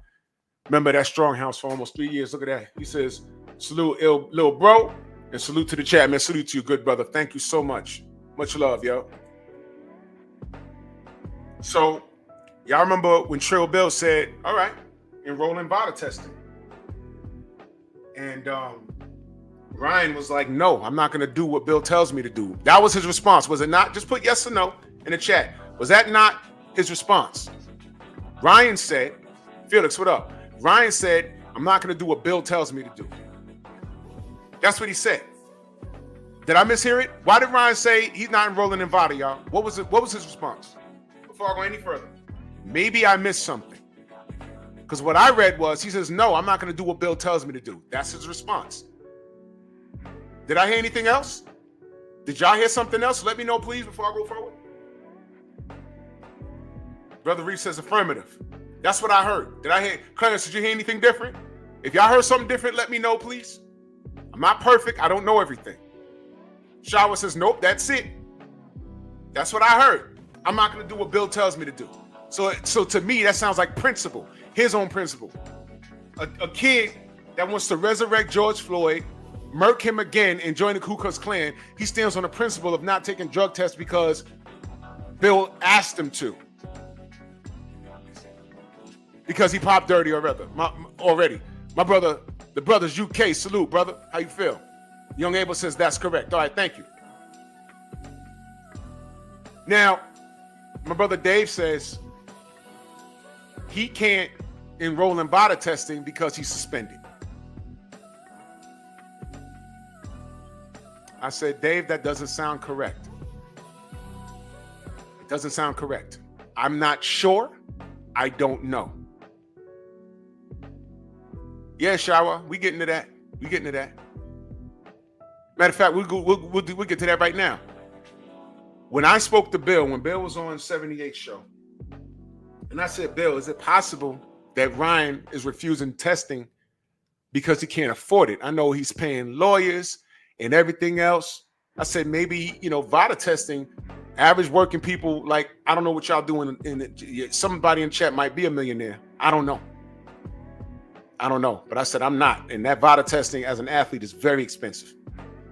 S3: Remember that strong house for almost 3 years. Look at that. He says, salute, little bro, and salute to the chat, man. Salute to you, good brother. Thank you so much. Much love, yo. So Y'all remember when Trill Bill said, all right, enroll in Vada testing. And Ryan was like, no, I'm not going to do what Bill tells me to do. That was his response. Was it not? Just put yes or no in the chat. Was that not his response? Ryan said, Felix, what up? Ryan said, I'm not going to do what Bill tells me to do. That's what he said. Did I mishear it? Why did Ryan say he's not enrolling in Vada, y'all? What was his response? Before I go any further. Maybe I missed something. Because what I read was, he says, no, I'm not going to do what Bill tells me to do. That's his response. Did I hear anything else? Did y'all hear something else? Let me know, please, before I go forward. Brother Reef says affirmative. That's what I heard. Did I hear? Clarence, did you hear anything different? If y'all heard something different, let me know, please. I'm not perfect. I don't know everything. Shower says, nope, that's it. That's what I heard. I'm not going to do what Bill tells me to do. So to me, that sounds like principle. His own principle. A kid that wants to resurrect George Floyd, murk him again, and join the Ku Klux Klan, he stands on the principle of not taking drug tests because Bill asked him to. Because he popped dirty already. My brother, the brothers UK, salute, brother. How you feel? Young Abel says that's correct. All right, thank you. Now, my brother Dave says he can't enroll in Vada testing because he's suspended. I said, Dave, that doesn't sound correct. It doesn't sound correct. I'm not sure. I don't know. Yeah, Shawa, we getting to that. Matter of fact, we'll get to that right now. When I spoke to Bill, when Bill was on 78 show, and I said, Bill, is it possible that Ryan is refusing testing because he can't afford it? I know he's paying lawyers and everything else. I said, maybe, Vada testing, average working people, like, I don't know what y'all doing somebody in chat might be a millionaire. I don't know. But I said, I'm not. And that Vada testing as an athlete is very expensive.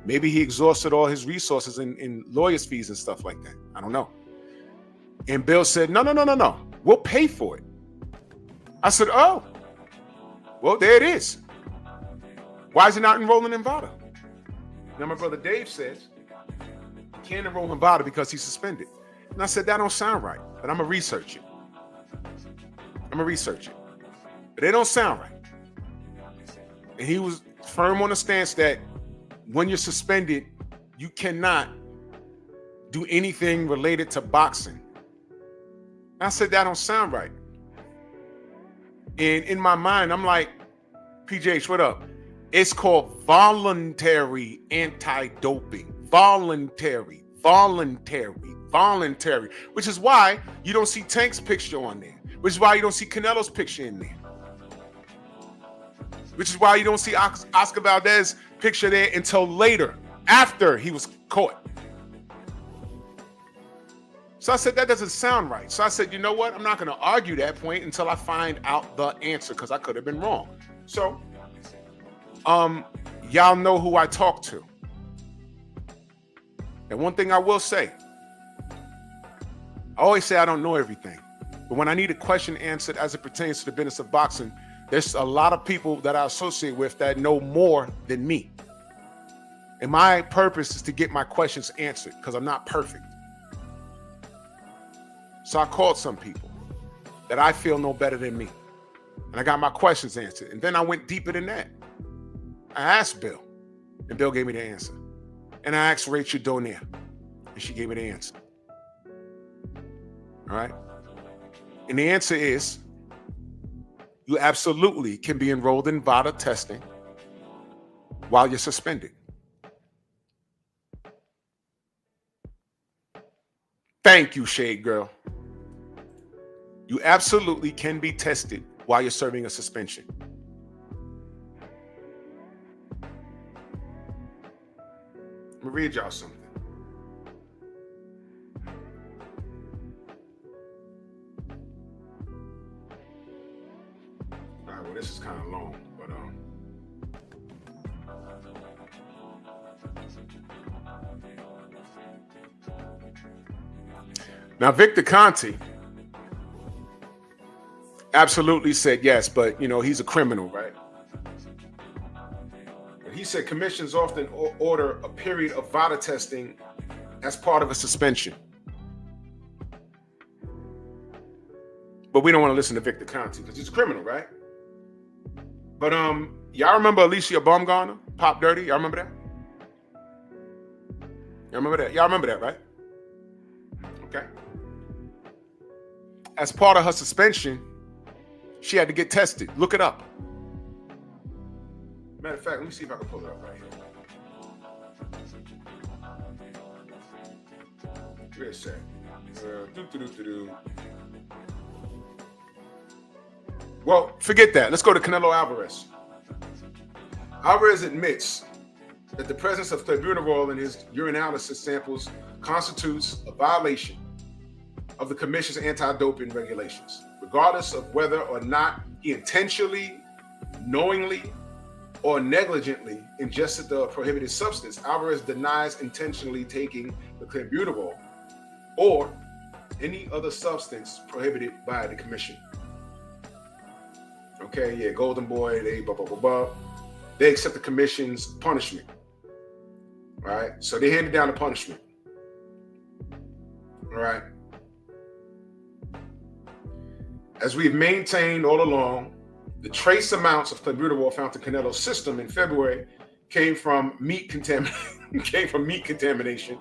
S3: Maybe he exhausted all his resources in lawyers' fees and stuff like that. I don't know. And Bill said, no. We'll pay for it. I said, oh, well, there it is. Why is he not enrolling in Vada? Now, my brother Dave says he can't enroll in Vada because he's suspended. And I said, that don't sound right, but I'm going to research it. But it don't sound right. And he was firm on the stance that when you're suspended, you cannot do anything related to boxing. I said, that don't sound right. And in my mind, I'm like, PJH, what up? It's called voluntary anti-doping. Voluntary, which is why you don't see Tank's picture on there, which is why you don't see Canelo's picture in there, which is why you don't see Oscar Valdez's picture there until later, after he was caught. So I said, that doesn't sound right. So I said, you know what? I'm not going to argue that point until I find out the answer, because I could have been wrong. So, y'all know who I talk to. And one thing I will say, I always say I don't know everything. But when I need a question answered as it pertains to the business of boxing, there's a lot of people that I associate with that know more than me. And my purpose is to get my questions answered, because I'm not perfect. So I called some people that I feel know better than me. And I got my questions answered. And then I went deeper than that. I asked Bill, and Bill gave me the answer. And I asked Rachel Donaire, and she gave me the answer. All right? And the answer is, you absolutely can be enrolled in Vada testing while you're suspended. Thank you, Shade Girl. You absolutely can be tested while you're serving a suspension. Let me read y'all something. All right, well, this is kind of long, but now Victor Conte absolutely said yes, but he's a criminal, right? He said commissions often order a period of Vada testing as part of a suspension. But we don't want to listen to Victor Conte because he's a criminal, right? But y'all remember Alicia Baumgartner, Pop Dirty? Y'all remember that? Y'all remember that, right? Okay. As part of her suspension, she had to get tested. Look it up. Matter of fact, let me see if I can pull it up right here. Wait a sec. Well, forget that. Let's go to Canelo Alvarez. Alvarez admits that the presence of clenbuterol in his urinalysis samples constitutes a violation of the commission's anti-doping regulations, regardless of whether or not he intentionally, knowingly, or negligently ingested the prohibited substance. Alvarez denies intentionally taking the clenbuterol or any other substance prohibited by the commission. Okay, yeah, Golden Boy, they blah, blah, blah, blah. They accept the commission's punishment. All right, so they handed down the punishment. All right. As we've maintained all along, the trace amounts of clenbuterol found in Canelo's system in February came from meat contamination.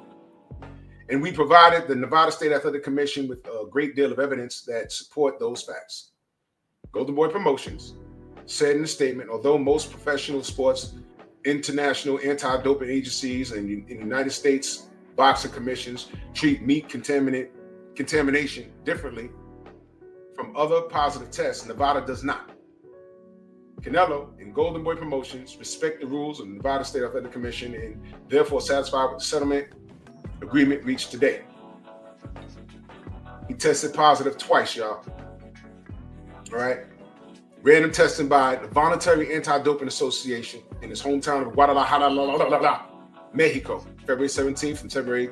S3: And we provided the Nevada State Athletic Commission with a great deal of evidence that support those facts. Golden Boy Promotions said in a statement, although most professional sports, international anti-doping agencies, and in the United States boxing commissions treat meat contamination differently from other positive tests, Nevada does not. Canelo and Golden Boy Promotions respect the rules of the Nevada State Athletic Commission and therefore satisfied with the settlement agreement reached today. He tested positive twice, y'all. All right. Random testing by the Voluntary Anti-Doping Association in his hometown of Guadalajara, Mexico, February 17th and February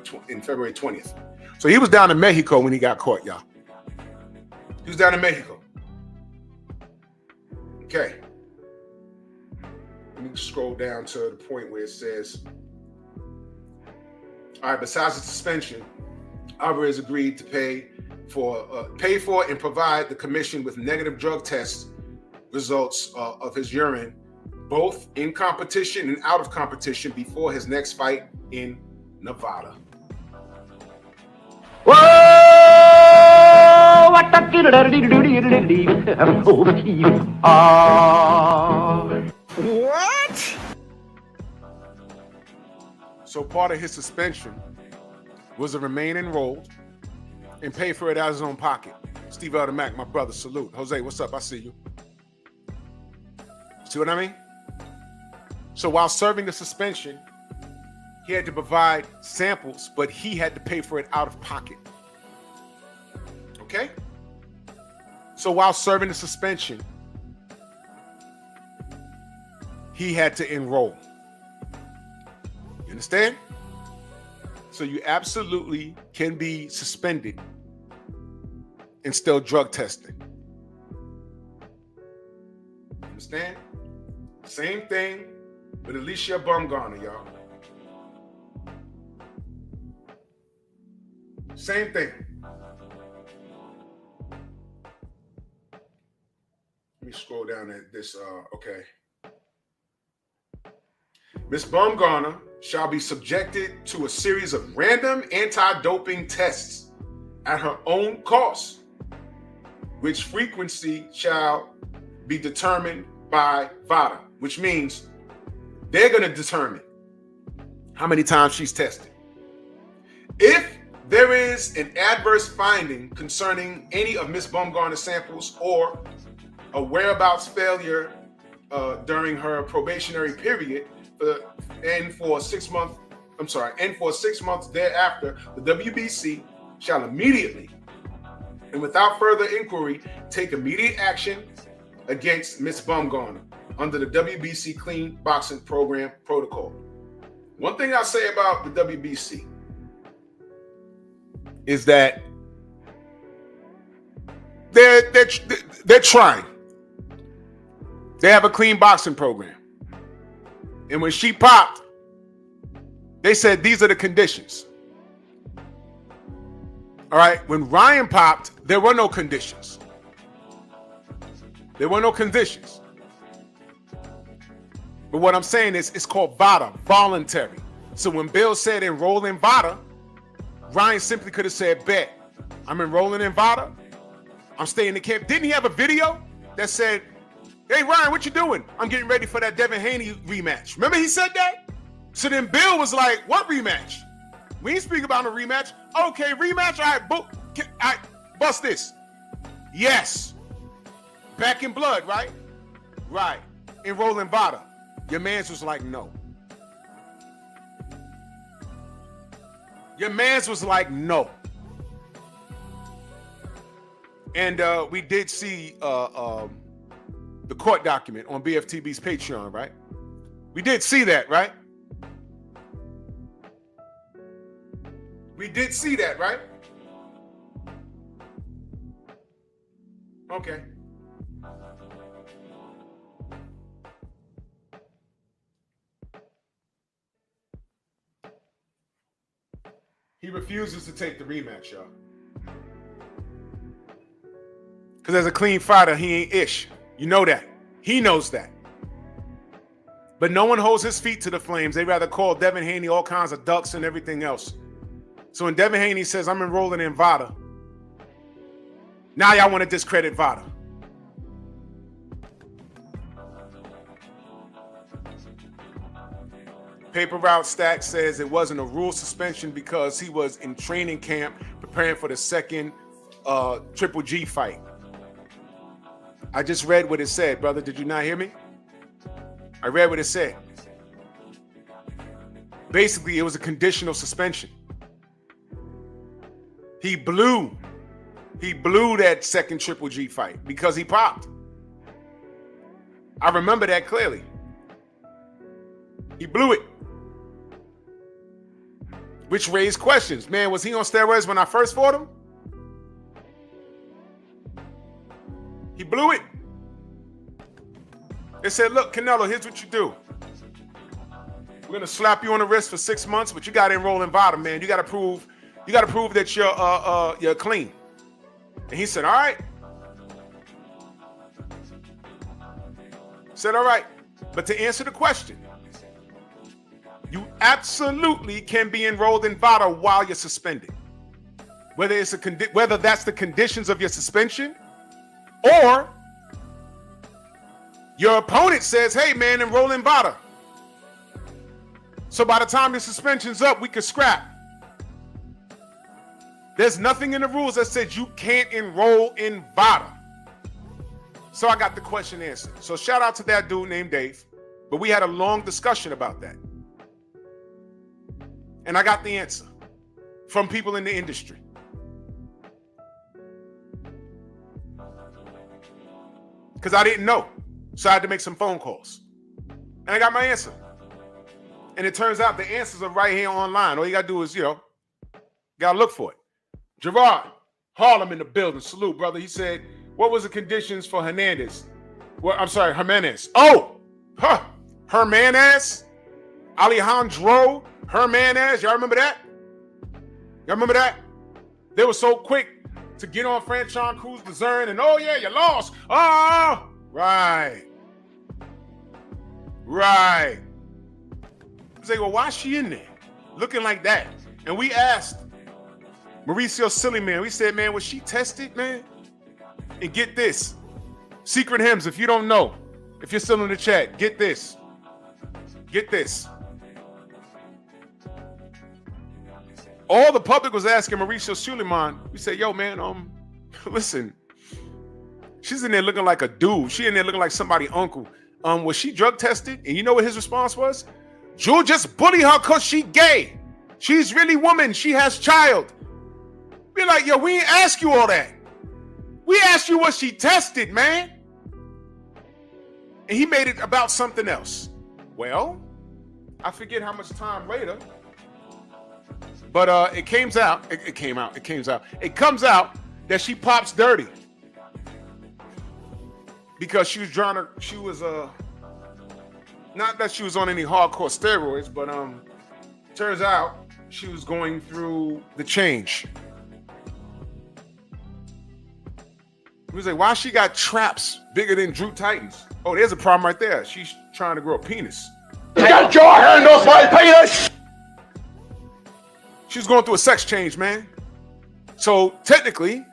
S3: 20th. So he was down in Mexico when he got caught, y'all. He was down in Mexico. Okay. Let me scroll down to the point where it says, all right, besides the suspension, Alvarez agreed to pay for and provide the commission with negative drug test results of his urine, both in competition and out of competition before his next fight in Nevada.
S2: Whoa! What the
S1: What?
S3: So part of his suspension was to remain enrolled and pay for it out of his own pocket. Steve Elder Mack, my brother, salute. Jose, what's up? I see you. See what I mean? So while serving the suspension, he had to provide samples, but he had to pay for it out of pocket. Okay? So while serving the suspension, he had to enroll. You understand? So you absolutely can be suspended and still drug testing. Understand? Same thing with Alicia Baumgartner, y'all. Same thing. Let me scroll down at this. Okay. Ms. Baumgartner shall be subjected to a series of random anti-doping tests at her own cost, which frequency shall be determined by Vada, which means they're going to determine how many times she's tested. If there is an adverse finding concerning any of Ms. Baumgartner's samples or a whereabouts failure during her probationary period, and for 6 months thereafter, the WBC shall immediately and without further inquiry take immediate action against Ms. Baumgartner under the WBC Clean Boxing Program protocol. One thing I'll say about the WBC is that they're trying. They have a clean boxing program. And when she popped, they said these are the conditions. All right. When Ryan popped, there were no conditions. There were no conditions. But what I'm saying is it's called Vada, voluntary. So when Bill said enroll in Vada, Ryan simply could have said, bet, I'm enrolling in Vada. I'm staying in the camp. Didn't he have a video that said, hey, Ryan, what you doing? I'm getting ready for that Devin Haney rematch. Remember he said that? So then Bill was like, what rematch? We ain't speaking about a rematch. Okay, rematch. All right, bust this. Yes. Back in blood, right? Right. Enroll in Vada. Your man's was like, no. Your man's was like, no. And we did see the court document on BFTB's Patreon, right? We did see that, right? We did see that, right? Okay. He refuses to take the rematch, y'all. Because as a clean fighter, he ain't ish. You know that. He knows that. But no one holds his feet to the flames. They rather call Devin Haney all kinds of ducks and everything else. So when Devin Haney says, I'm enrolling in Vada, now y'all want to discredit Vada. Paper Route Stack says it wasn't a rule suspension because he was in training camp preparing for the second Triple G fight. I just read what it said, brother. Did you not hear me? I read what it said. Basically, it was a conditional suspension. He blew that second Triple G fight because he popped. I remember that clearly. He blew it. Which raised questions. Man, was he on steroids when I first fought him? He blew it. They said, look, Canelo, here's what you do. We're going to slap you on the wrist for 6 months, but you got to enroll in Vada, man. You got to prove that you're clean. And he said, all right. Said, all right. But to answer the question, you absolutely can be enrolled in Vada while you're suspended. Whether that's the conditions of your suspension or your opponent says, hey, man, enroll in Vada. So by the time the suspension's up, we could scrap. There's nothing in the rules that says you can't enroll in Vada. So I got the question answered. So shout out to that dude named Dave. But we had a long discussion about that. And I got the answer from people in the industry. Because I didn't know. So I had to make some phone calls. And I got my answer. And it turns out the answers are right here online. All you got to do is, got to look for it. Gerard, Harlem in the building. Salute, brother. He said, what was the conditions for Hernandez? Well, I'm sorry, Jimenez. Oh, Hermanez? Alejandro Hermanez. Y'all remember that? Y'all remember that? They were so quick to get on Franchon Cruz Bazern and, oh, yeah, you lost. Oh, right. Right. I say, well, why is she in there looking like that? And we asked Mauricio Sillyman, we said, man, was she tested, man? And get this. Secret Hymns, if you don't know, if you're still in the chat, get this. Get this. All the public was asking Mauricio Suleiman. We said, yo, man, listen, she's in there looking like a dude. She in there looking like somebody's uncle. Was she drug tested? And you know what his response was? Jewel just bully her because she gay. She's really woman. She has child. Be like, yo, we ain't ask you all that. We asked you was she tested, man. And he made it about something else. Well, I forget how much time later. But it comes out that she pops dirty. because she was not that she was on any hardcore steroids, but turns out she was going through the change. He was like, why she got traps bigger than Drew Titan's? Oh, there's a problem right there. She's trying to grow a penis.
S2: Get your hand off my penis!
S3: She's going through a sex change, man. So technically,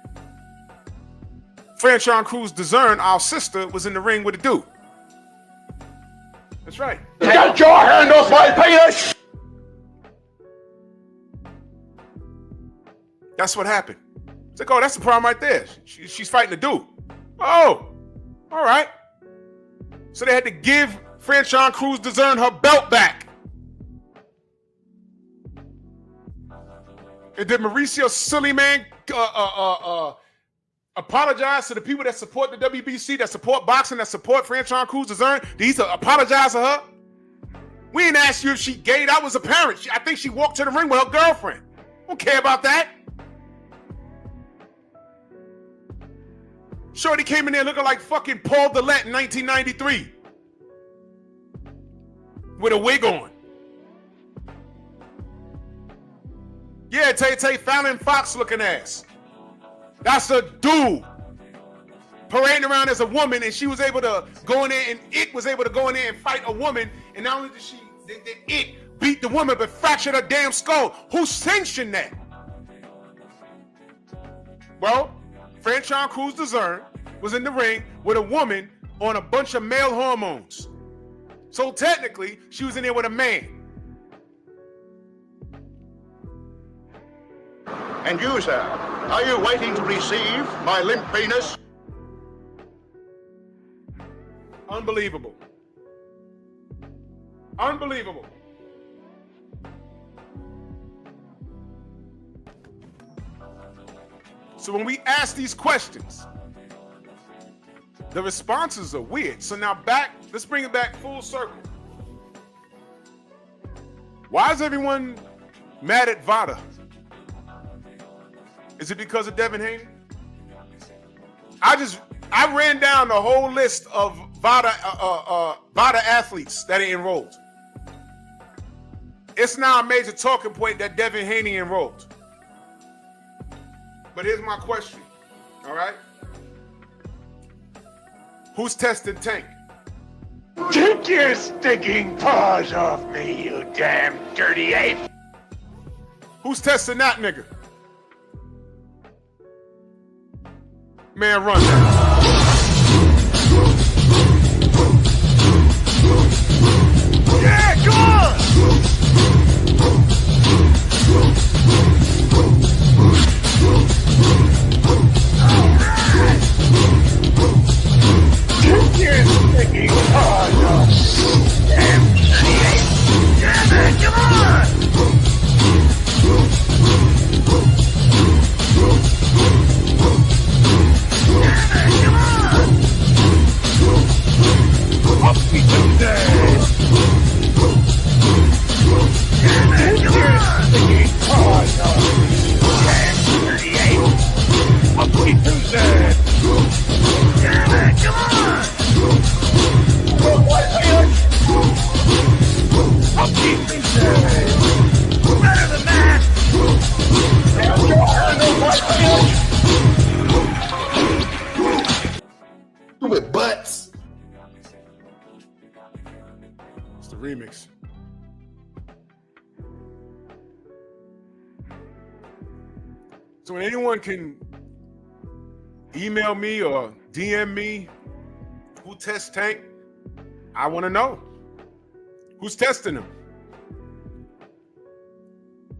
S3: Franchon Cruz Dezern, our sister, was in the ring with a dude. That's right.
S2: Get your hand off my penis!
S3: That's what happened. It's like, oh, that's the problem right there. She's fighting a dude. Oh, all right. So they had to give Franchon Cruz Dezern her belt back. And did Mauricio silly man apologize to the people that support the WBC, that support boxing, that support Franchon Cruz Dezern? Did he apologize to her? We didn't ask you if she gay. That was apparent. I think she walked to the ring with her girlfriend. Don't care about that. Shorty came in there looking like fucking Paul Dillette in 1993 with a wig on. Yeah, Tay Fallon Fox looking ass. That's a dude parading around as a woman, and she was able to go in there, and it was able to go in there and fight a woman. And not only did it beat the woman, but fractured her damn skull. Who sanctioned that? Well, Franchon Cruz Dezern was in the ring with a woman on a bunch of male hormones. So technically, she was in there with a man.
S5: And you, sir, are you waiting to receive my limp penis?
S3: Unbelievable. Unbelievable. So when we ask these questions, the responses are weird. So now let's bring it back full circle. Why is everyone mad at Vada? Is it because of Devin Haney? I ran down the whole list of Vada athletes that are enrolled. It's now a major talking point that Devin Haney enrolled. But here's my question, all right? Who's testing Tank?
S2: Take your stinking paws off me, you damn dirty ape!
S3: Who's testing that nigga? Man, run that.
S2: Yeah, come on! Take your stinking paws off me, damn dirty ape! Yeah, man, come on! Up we go there! Take your stinking paws off me, damn dirty ape! Up we go there! Yeah, man, come on! Up we go there! Better than that! There's your hand on my pants!
S1: With butts.
S3: It's the remix. So when anyone can email me or DM me who tests Tank, I want to know. Who's testing him?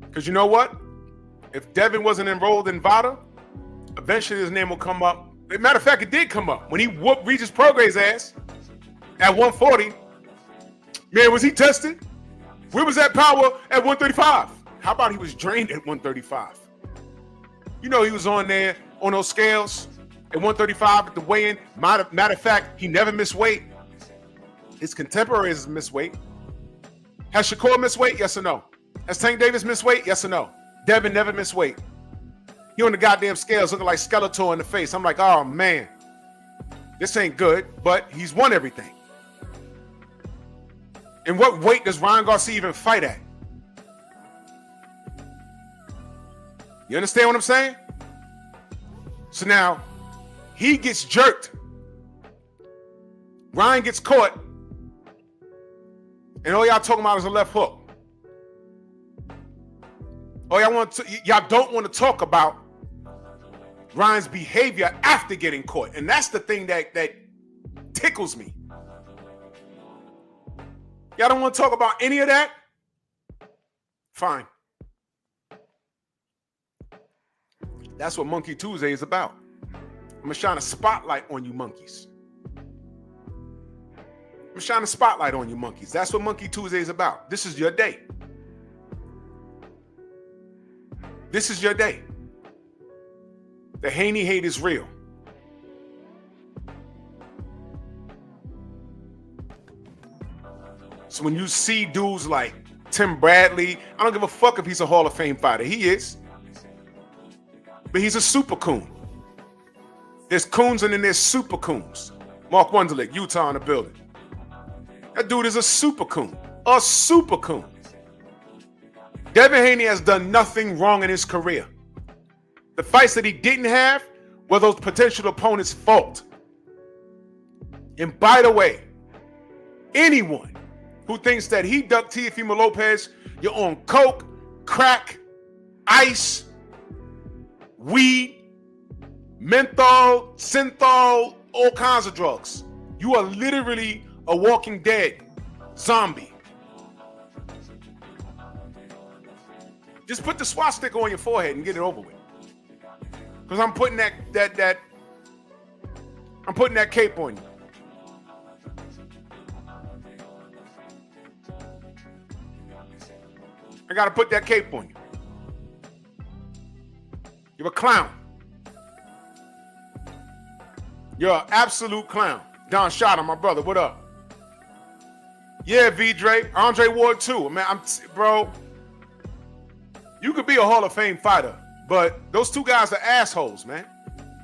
S3: Because you know what? If Devin wasn't enrolled in Vada, eventually his name will come up. Matter of fact, it did come up when he whooped Regis Prograis' ass at 140. Man, was he tested? Where was that power at 135? How about he was drained at 135? You know he was on there on those scales at 135 at the weigh-in. Matter of fact, he never missed weight. His contemporaries missed weight. Has Shakur missed weight? Yes or no? Has Tank Davis missed weight? Yes or no? Devin never missed weight. He on the goddamn scales looking like Skeletor in the face. I'm like, oh man. This ain't good, but he's won everything. And what weight does Ryan Garcia even fight at? You understand what I'm saying? So now he gets jerked. Ryan gets caught. And all y'all talking about is a left hook. Y'all don't want to talk about Ryan's behavior after getting caught. And that's the thing that tickles me. Y'all don't want to talk about any of that? Fine. That's what Monkey Tuesday is about. I'm going to shine a spotlight on you monkeys. I'm going to shine a spotlight on you monkeys. That's what Monkey Tuesday is about. This is your day. This is your day. The Haney hate is real. So when you see dudes like Tim Bradley, I don't give a fuck if he's a Hall of Fame fighter. He is. But he's a super coon. There's coons and then there's super coons. Mark Wunderlich, Utah in the building. That dude is a super coon. A super coon. Devin Haney has done nothing wrong in his career. The fights that he didn't have were those potential opponents' fault. And by the way, anyone who thinks that he ducked Teofimo Lopez, you're on coke, crack, ice, weed, menthol, synthol, all kinds of drugs. You are literally a walking dead zombie. Just put the swastika on your forehead and get it over with. Because I'm putting I'm putting that cape on you. I gotta put that cape on you. You're a clown. You're an absolute clown. Don Shada, my brother, what up? Yeah, V-Dre, Andre Ward too. Man, bro, you could be a Hall of Fame fighter, but those two guys are assholes, man.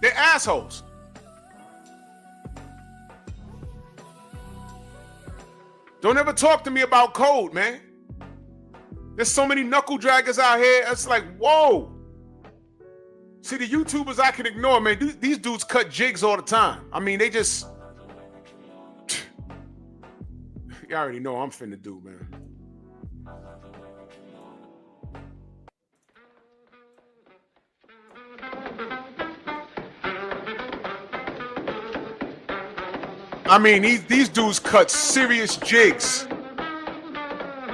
S3: They're assholes. Don't ever talk to me about code, man. There's so many knuckle draggers out here. It's like, whoa. See, the YouTubers I can ignore, man. These dudes cut jigs all the time. I mean, they just... You already know what I'm finna do, man. I mean, these dudes cut serious jigs.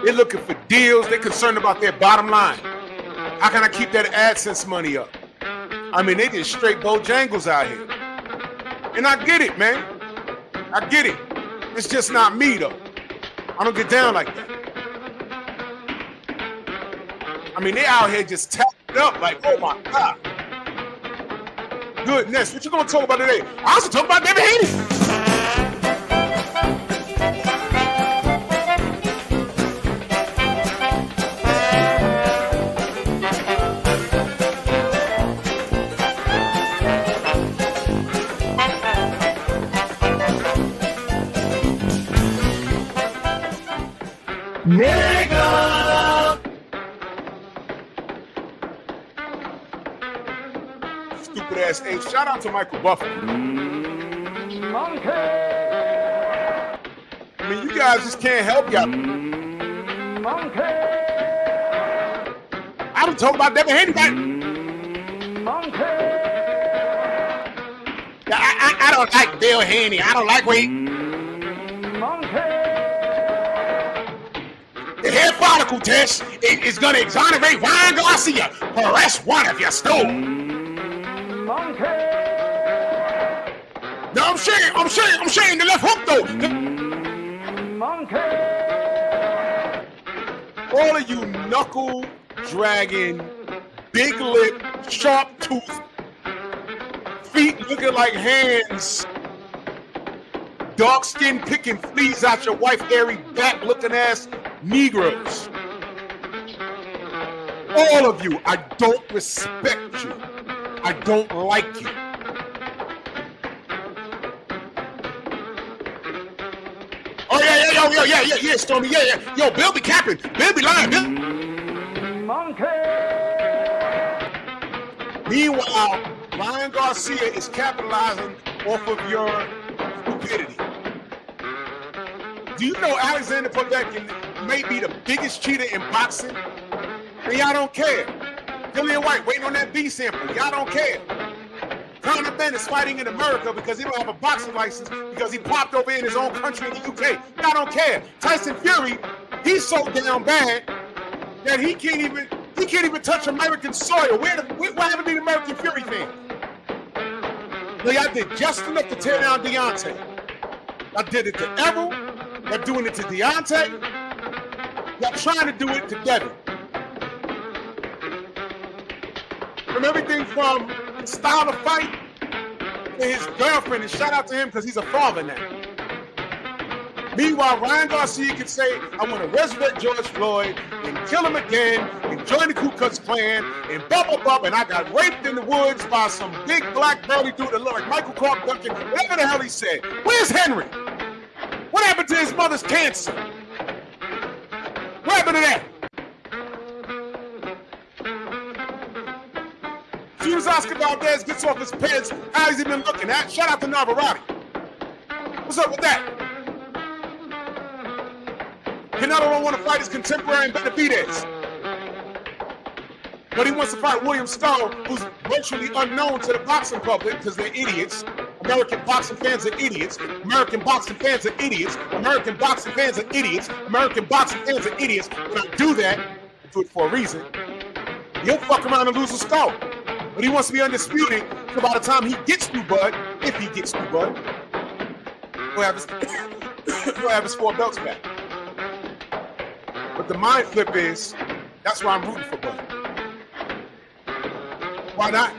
S3: They're looking for deals. They're concerned about their bottom line. How can I keep that AdSense money up? I mean, they just straight Bojangles out here. And I get it, man. I get it. It's just not me, though. I don't get down like that. I mean, they out here just tapped up like, oh my God. Goodness, what you gonna talk about today? I also talk about Devin Haney.
S2: Nigga!
S3: Stupid ass H. Shout out to Michael Buffer.
S2: Monkey!
S3: I mean, you guys just can't help y'all.
S2: Monkey!
S3: I don't talk about Devin Haney, right?
S2: Monkey!
S3: I don't like Bill Haney. I don't like Wade.
S2: Monkey!
S3: The hair follicle test is going to exonerate Ryan Garcia for arrest one if you stole.
S2: Monkey!
S3: No, I'm saying the left hook though.
S2: Monkey!
S3: All of you knuckle dragging, big lip, sharp tooth, feet looking like hands, dark skin picking fleas out your wife hairy back looking ass Negroes. All of you, I don't respect you. I don't like you. Yeah, Stormy, yeah. Yo, Bill be capping. Bill be lying. Bill.
S2: Monkey!
S3: Meanwhile, Ryan Garcia is capitalizing off of your stupidity. Do you know Alexander Povetkin may be the biggest cheater in boxing? And y'all don't care. Dillian White waiting on that B sample. Y'all don't care. Conor Bennett's fighting in America because he don't have a boxing license because he popped over in his own country in the UK. Y'all don't care. Tyson Fury, he's so down bad that he can't even touch American soil. What happened to the American Fury fan? Now, y'all did just enough to tear down Deontay. I did it to Errol. Y'all doing it to Deontay. Y'all trying to do it to Devin. From everything from style of fight to his girlfriend, and shout out to him because he's a father now. Meanwhile, Ryan Garcia can say, I want to resurrect George Floyd and kill him again and join the Ku Klux Klan and blah, and I got raped in the woods by some big black burly dude that looked like Michael Clark Duncan, whatever the hell he said. Where's Henry? What happened to his mother's cancer? What happened to that? As soon as Oscar Valdez gets off his pants, how's he been looking at? Shout out to Navarrete. What's up with that? Canelo don't want to fight his contemporary in Benavidez. But he wants to fight William Stone, who's virtually unknown to the boxing public because they're idiots. American boxing fans are idiots. American boxing fans are idiots. American boxing fans are idiots. American boxing fans are idiots. When I do that, I do it for a reason. He'll fuck around and lose a skull. But he wants to be undisputed, so by the time he gets through Bud, if he gets through Bud, he'll have his 4 belts back. But the mind flip is, that's why I'm rooting for Bud. Why not?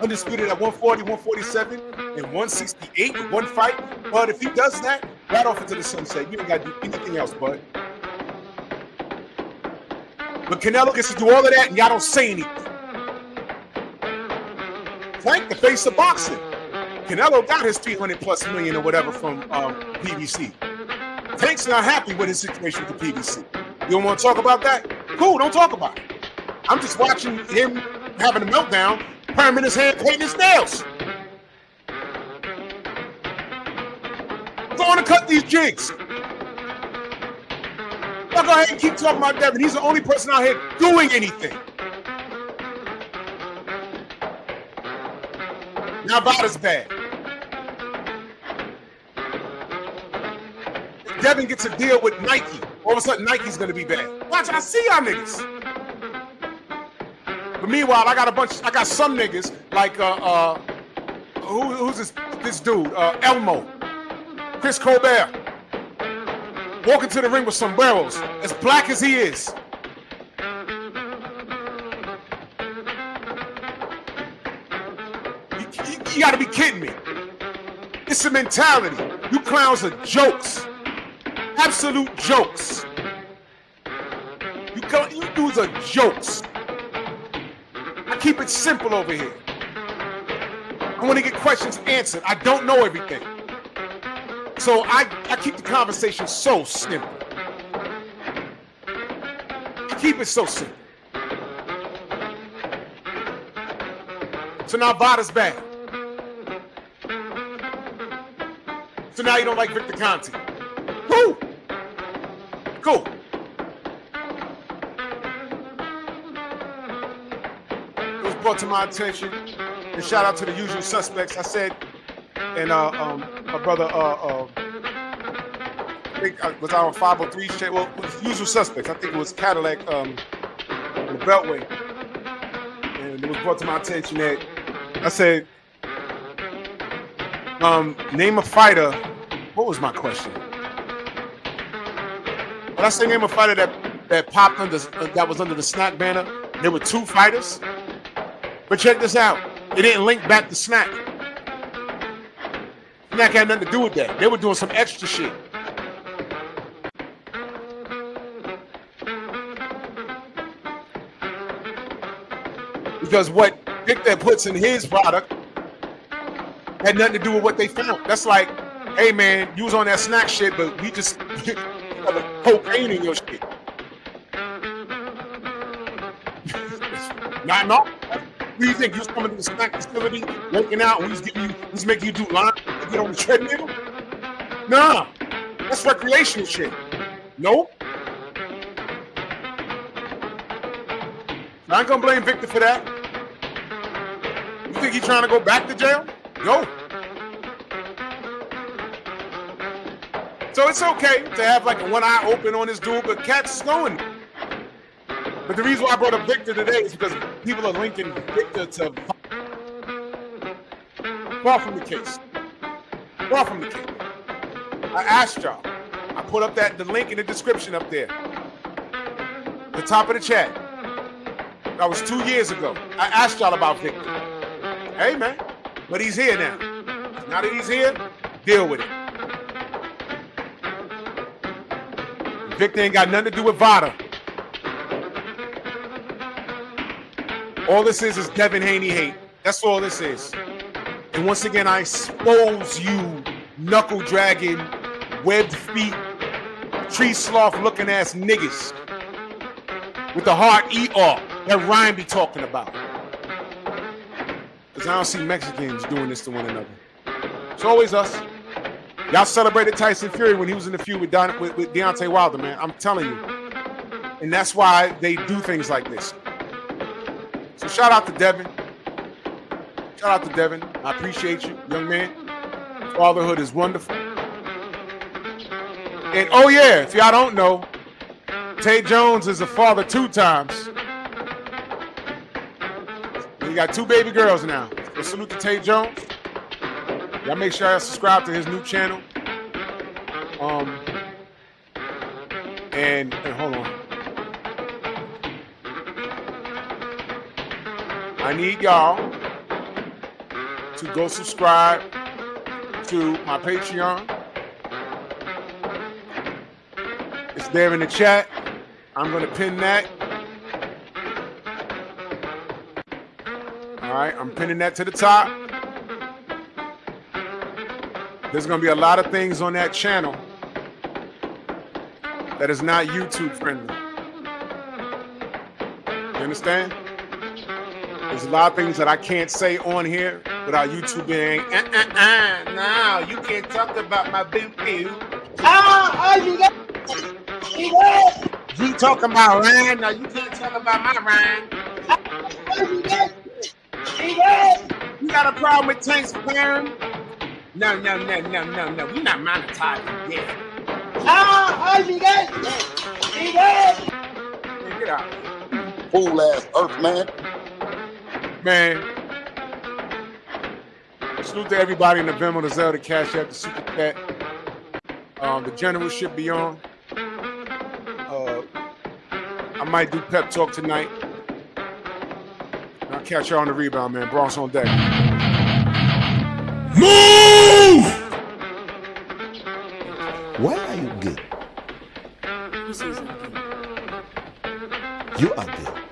S3: Undisputed at 140, 147, and 168 in one fight. Bud, if he does that, right off into the sunset. You ain't got to do anything else, Bud. But Canelo gets to do all of that, and y'all don't say anything. Tank, the face of boxing. Canelo got his 300+ million or whatever from PBC. Tank's not happy with his situation with the PBC. You don't want to talk about that? Cool, don't talk about it. I'm just watching him having a meltdown, perming his hand, painting his nails. I'm going to cut these jigs. I'll go ahead and keep talking about Devin. He's the only person out here doing anything. Now Vada's bad. Devin gets a deal with Nike. All of a sudden, Nike's gonna be bad. Watch, I see y'all niggas. But meanwhile, I got some niggas like who's this dude? Elmo, Chris Colbert, walking to the ring with sombreros, as black as he is. You gotta be kidding me. It's a mentality. You clowns are jokes. Absolute jokes. You dudes are jokes. I keep it simple over here. I want to get questions answered. I don't know everything. So I keep the conversation so simple. I keep it so simple. So now Vada's back. So now you don't like Victor Conte. Woo! Cool. It was brought to my attention, and shout out to the usual suspects. I said, and my brother, I think was on 503 shit. Well, it was usual suspects. I think it was Cadillac in the Beltway, and it was brought to my attention that I said, name a fighter. What was my question? When I say name a fighter that popped under, that was under the Snack banner, there were 2 fighters. But check this out. It didn't link back to Snack. Snack had nothing to do with that. They were doing some extra shit. Because what Victor puts in his product had nothing to do with what they found. That's like hey man, you was on that snack shit, but we just cocaine in your shit. No. What do you think? You was coming to the snack facility, working out, and he's making you do line to get on the treadmill? Nah, that's recreational shit. Nope. I ain't gonna blame Victor for that. You think he's trying to go back to jail? No. So it's okay to have like one eye open on this dude, but Cats is going. But the reason why I brought up Victor today is because people are linking Victor to far from the case. Far from the case. I asked y'all. I put up the link in the description up there. The top of the chat. That was 2 years ago. I asked y'all about Victor. Hey man, but he's here now. Now that he's here, deal with it. Victor ain't got nothing to do with Vada. All this is Devin Haney hate. That's all this is. And once again, I expose you, knuckle dragging, webbed feet, tree sloth looking ass niggas with the hard ER that Ryan be talking about. Because I don't see Mexicans doing this to one another. It's always us. Y'all celebrated Tyson Fury when he was in the feud with Deontay Wilder, man. I'm telling you. And that's why they do things like this. So shout out to Devin. Shout out to Devin. I appreciate you, young man. Fatherhood is wonderful. And oh yeah, if y'all don't know, Tay Jones is a father 2 times. He got 2 baby girls now. So salute to Tay Jones. Y'all make sure y'all subscribe to his new channel. And hold on. I need y'all to go subscribe to my Patreon. It's there in the chat. I'm going to pin that. All right, I'm pinning that to the top. There's going to be a lot of things on that channel that is not YouTube friendly. You understand? There's a lot of things that I can't say on here without YouTube being, no, you can't talk about my boo-boo. You talking about Ryan? No, you can't talk about my Ryan. You got a problem with Tank's parent? No. We're not monetizing yet. Get out.
S5: Fool ass Earth man.
S3: Man. Salute to everybody in the Venmo, the Zelda, Cash App, the Super Cat. The General should be on. I might do pep talk tonight. I'll catch y'all on the rebound, man. Bronx on deck.
S4: Move!
S1: Why are you good? You are good.